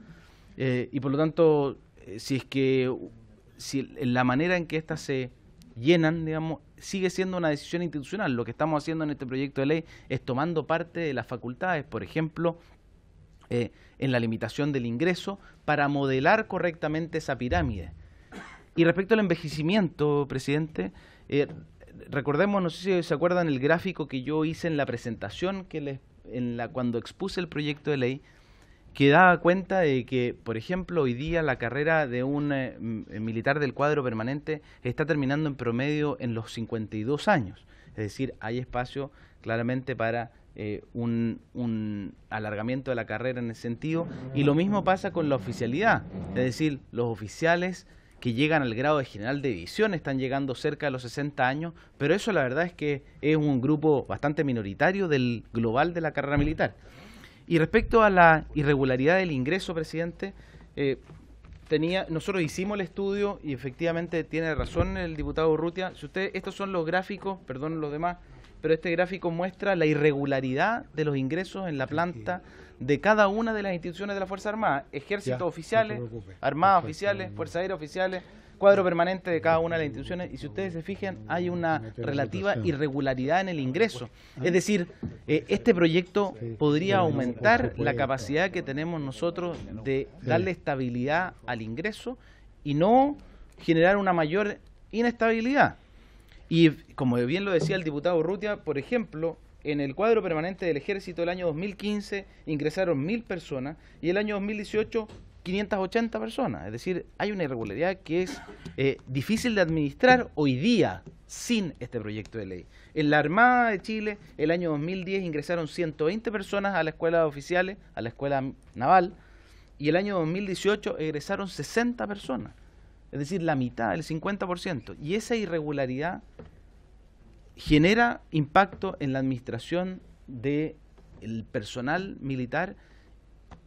Y por lo tanto, si la manera en que éstas se llenan, digamos, sigue siendo una decisión institucional. Lo que estamos haciendo en este proyecto de ley es tomando parte de las facultades, por ejemplo, en la limitación del ingreso, para modelar correctamente esa pirámide. Y respecto al envejecimiento, presidente, recordemos, no sé si se acuerdan el gráfico que yo hice en la presentación cuando expuse el proyecto de ley, que daba cuenta de que, por ejemplo, hoy día la carrera de un militar del cuadro permanente está terminando en promedio en los 52 años. Es decir, hay espacio claramente para un alargamiento de la carrera en ese sentido, y lo mismo pasa con la oficialidad. Es decir, los oficiales que llegan al grado de general de división están llegando cerca de los 60 años, pero eso la verdad es que es un grupo bastante minoritario del global de la carrera militar. Y respecto a la irregularidad del ingreso, presidente, nosotros hicimos el estudio y efectivamente tiene razón el diputado Urrutia. Estos son los gráficos, perdón los demás, pero este gráfico muestra la irregularidad de los ingresos en la planta de cada una de las instituciones de la Fuerza Armada: Ejército oficiales, Armada oficiales, Fuerza Aérea oficiales, cuadro permanente de cada una de las instituciones. Y si ustedes se fijan, hay una relativa irregularidad en el ingreso. Es decir, este proyecto podría aumentar la capacidad que tenemos nosotros de darle estabilidad al ingreso y no generar una mayor inestabilidad. Y como bien lo decía el diputado Urrutia, por ejemplo, en el cuadro permanente del Ejército el año 2015 ingresaron 1000 personas y el año 2018 580 personas. Es decir, hay una irregularidad que es difícil de administrar hoy día sin este proyecto de ley. En la Armada de Chile el año 2010 ingresaron 120 personas a la escuela de oficiales, a la escuela naval, y el año 2018 egresaron 60 personas. Es decir, la mitad, el 50%. Y esa irregularidad genera impacto en la administración del personal militar,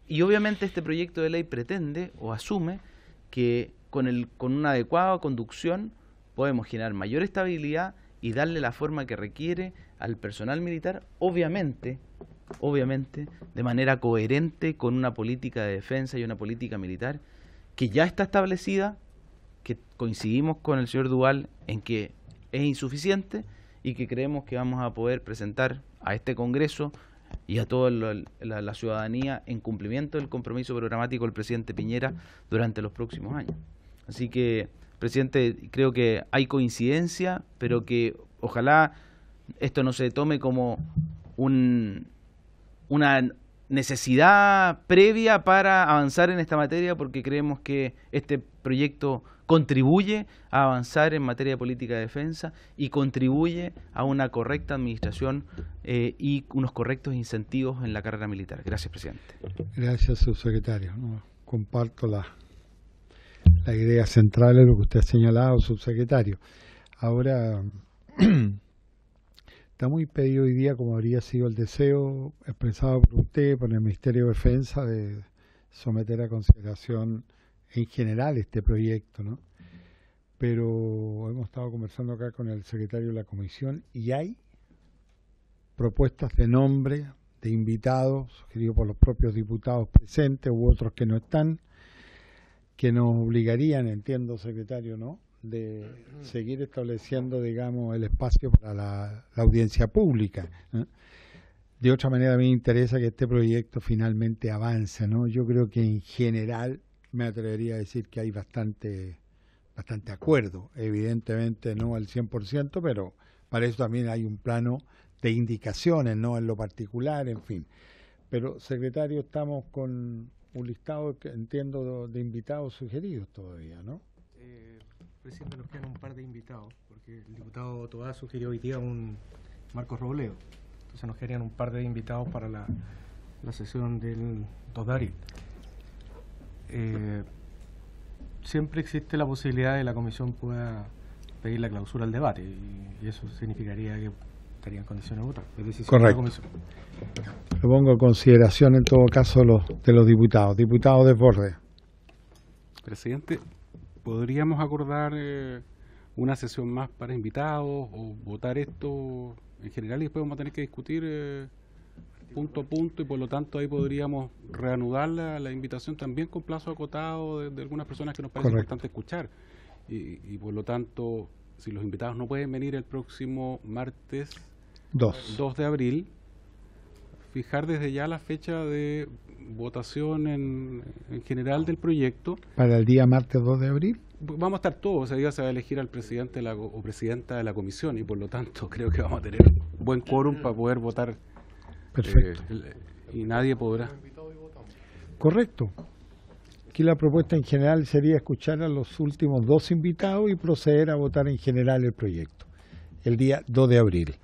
y obviamente este proyecto de ley pretende o asume que con una adecuada conducción podemos generar mayor estabilidad y darle la forma que requiere al personal militar, obviamente de manera coherente con una política de defensa y una política militar que ya está establecida, que coincidimos con el señor Duval en que es insuficiente y que creemos que vamos a poder presentar a este Congreso y a toda la ciudadanía en cumplimiento del compromiso programático del presidente Piñera durante los próximos años. Así que, presidente, creo que hay coincidencia, pero que ojalá esto no se tome como una necesidad previa para avanzar en esta materia, porque creemos que este proyecto contribuye a avanzar en materia de política de defensa y contribuye a una correcta administración y unos correctos incentivos en la carrera militar. Gracias, presidente. Gracias, subsecretario. No, comparto la idea central de lo que usted ha señalado, subsecretario. Ahora, está muy pedido hoy día, como habría sido el deseo expresado por usted, por el Ministerio de Defensa, de someter a consideración en general este proyecto, ¿no? Pero hemos estado conversando acá con el secretario de la comisión y hay propuestas de nombre de invitados, sugeridos por los propios diputados presentes u otros que no están, que nos obligarían, entiendo, secretario, ¿no?, de seguir estableciendo, digamos, el espacio para la audiencia pública, ¿eh? De otra manera, a mí me interesa que este proyecto finalmente avance, ¿no? Yo creo que en general me atrevería a decir que hay bastante acuerdo, evidentemente no al 100%, pero para eso también hay un plano de indicaciones, no en lo particular, en fin. Pero, secretario, estamos con un listado, que entiendo, de invitados sugeridos todavía, ¿no? Presidente, nos quedan un par de invitados, porque el diputado Toá sugirió hoy día un Marcos Robledo. Entonces nos quedarían un par de invitados para la sesión del 2 de abril. Siempre existe la posibilidad de que la comisión pueda pedir la clausura al debate, y eso significaría que estaría en condiciones de votar. Es decisión de la comisión. Lo pongo en consideración en todo caso de los diputados. Diputado Desbordes. Presidente, ¿podríamos acordar una sesión más para invitados o votar esto en general y después vamos a tener que discutir punto a punto y por lo tanto ahí podríamos reanudar la invitación también con plazo acotado de algunas personas que nos parece importante escuchar y por lo tanto si los invitados no pueden venir el próximo martes 2 de abril, fijar desde ya la fecha de votación en general del proyecto. ¿Para el día martes 2 de abril? Vamos a estar todos, ese día se va a elegir al presidente o presidenta de la comisión y por lo tanto creo que vamos a tener un buen quórum para poder votar. Perfecto. Y nadie podrá. Correcto. Aquí la propuesta en general sería escuchar a los últimos 2 invitados y proceder a votar en general el proyecto el día 2 de abril.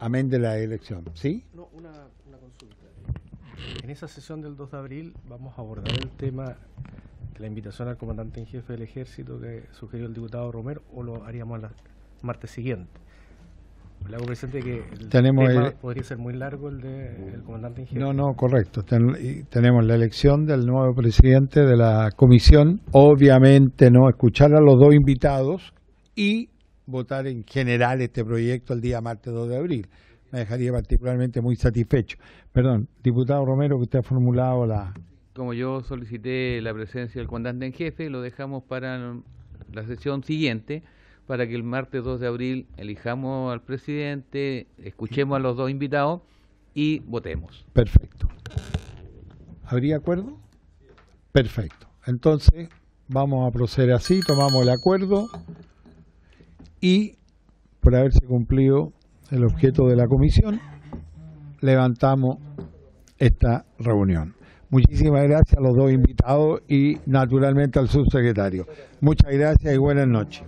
Amén de la elección, ¿sí? No, una consulta. En esa sesión del 2 de abril vamos a abordar el tema de la invitación al comandante en jefe del ejército que sugirió el diputado Romero, o lo haríamos el martes siguiente. Le hago presente que el tema podría ser muy largo, el del comandante en jefe. No, correcto. Tenemos la elección del nuevo presidente de la comisión, obviamente no escuchar a los 2 invitados y votar en general este proyecto el día martes 2 de abril. Me dejaría particularmente muy satisfecho. Perdón, diputado Romero, que usted ha formulado Como yo solicité la presencia del comandante en jefe, lo dejamos para la sesión siguiente, para que el martes 2 de abril elijamos al presidente, escuchemos a los 2 invitados y votemos. Perfecto. ¿Habría acuerdo? Perfecto. Entonces, vamos a proceder así, tomamos el acuerdo y, por haberse cumplido el objeto de la comisión, levantamos esta reunión. Muchísimas gracias a los 2 invitados y naturalmente al subsecretario. Muchas gracias y buenas noches.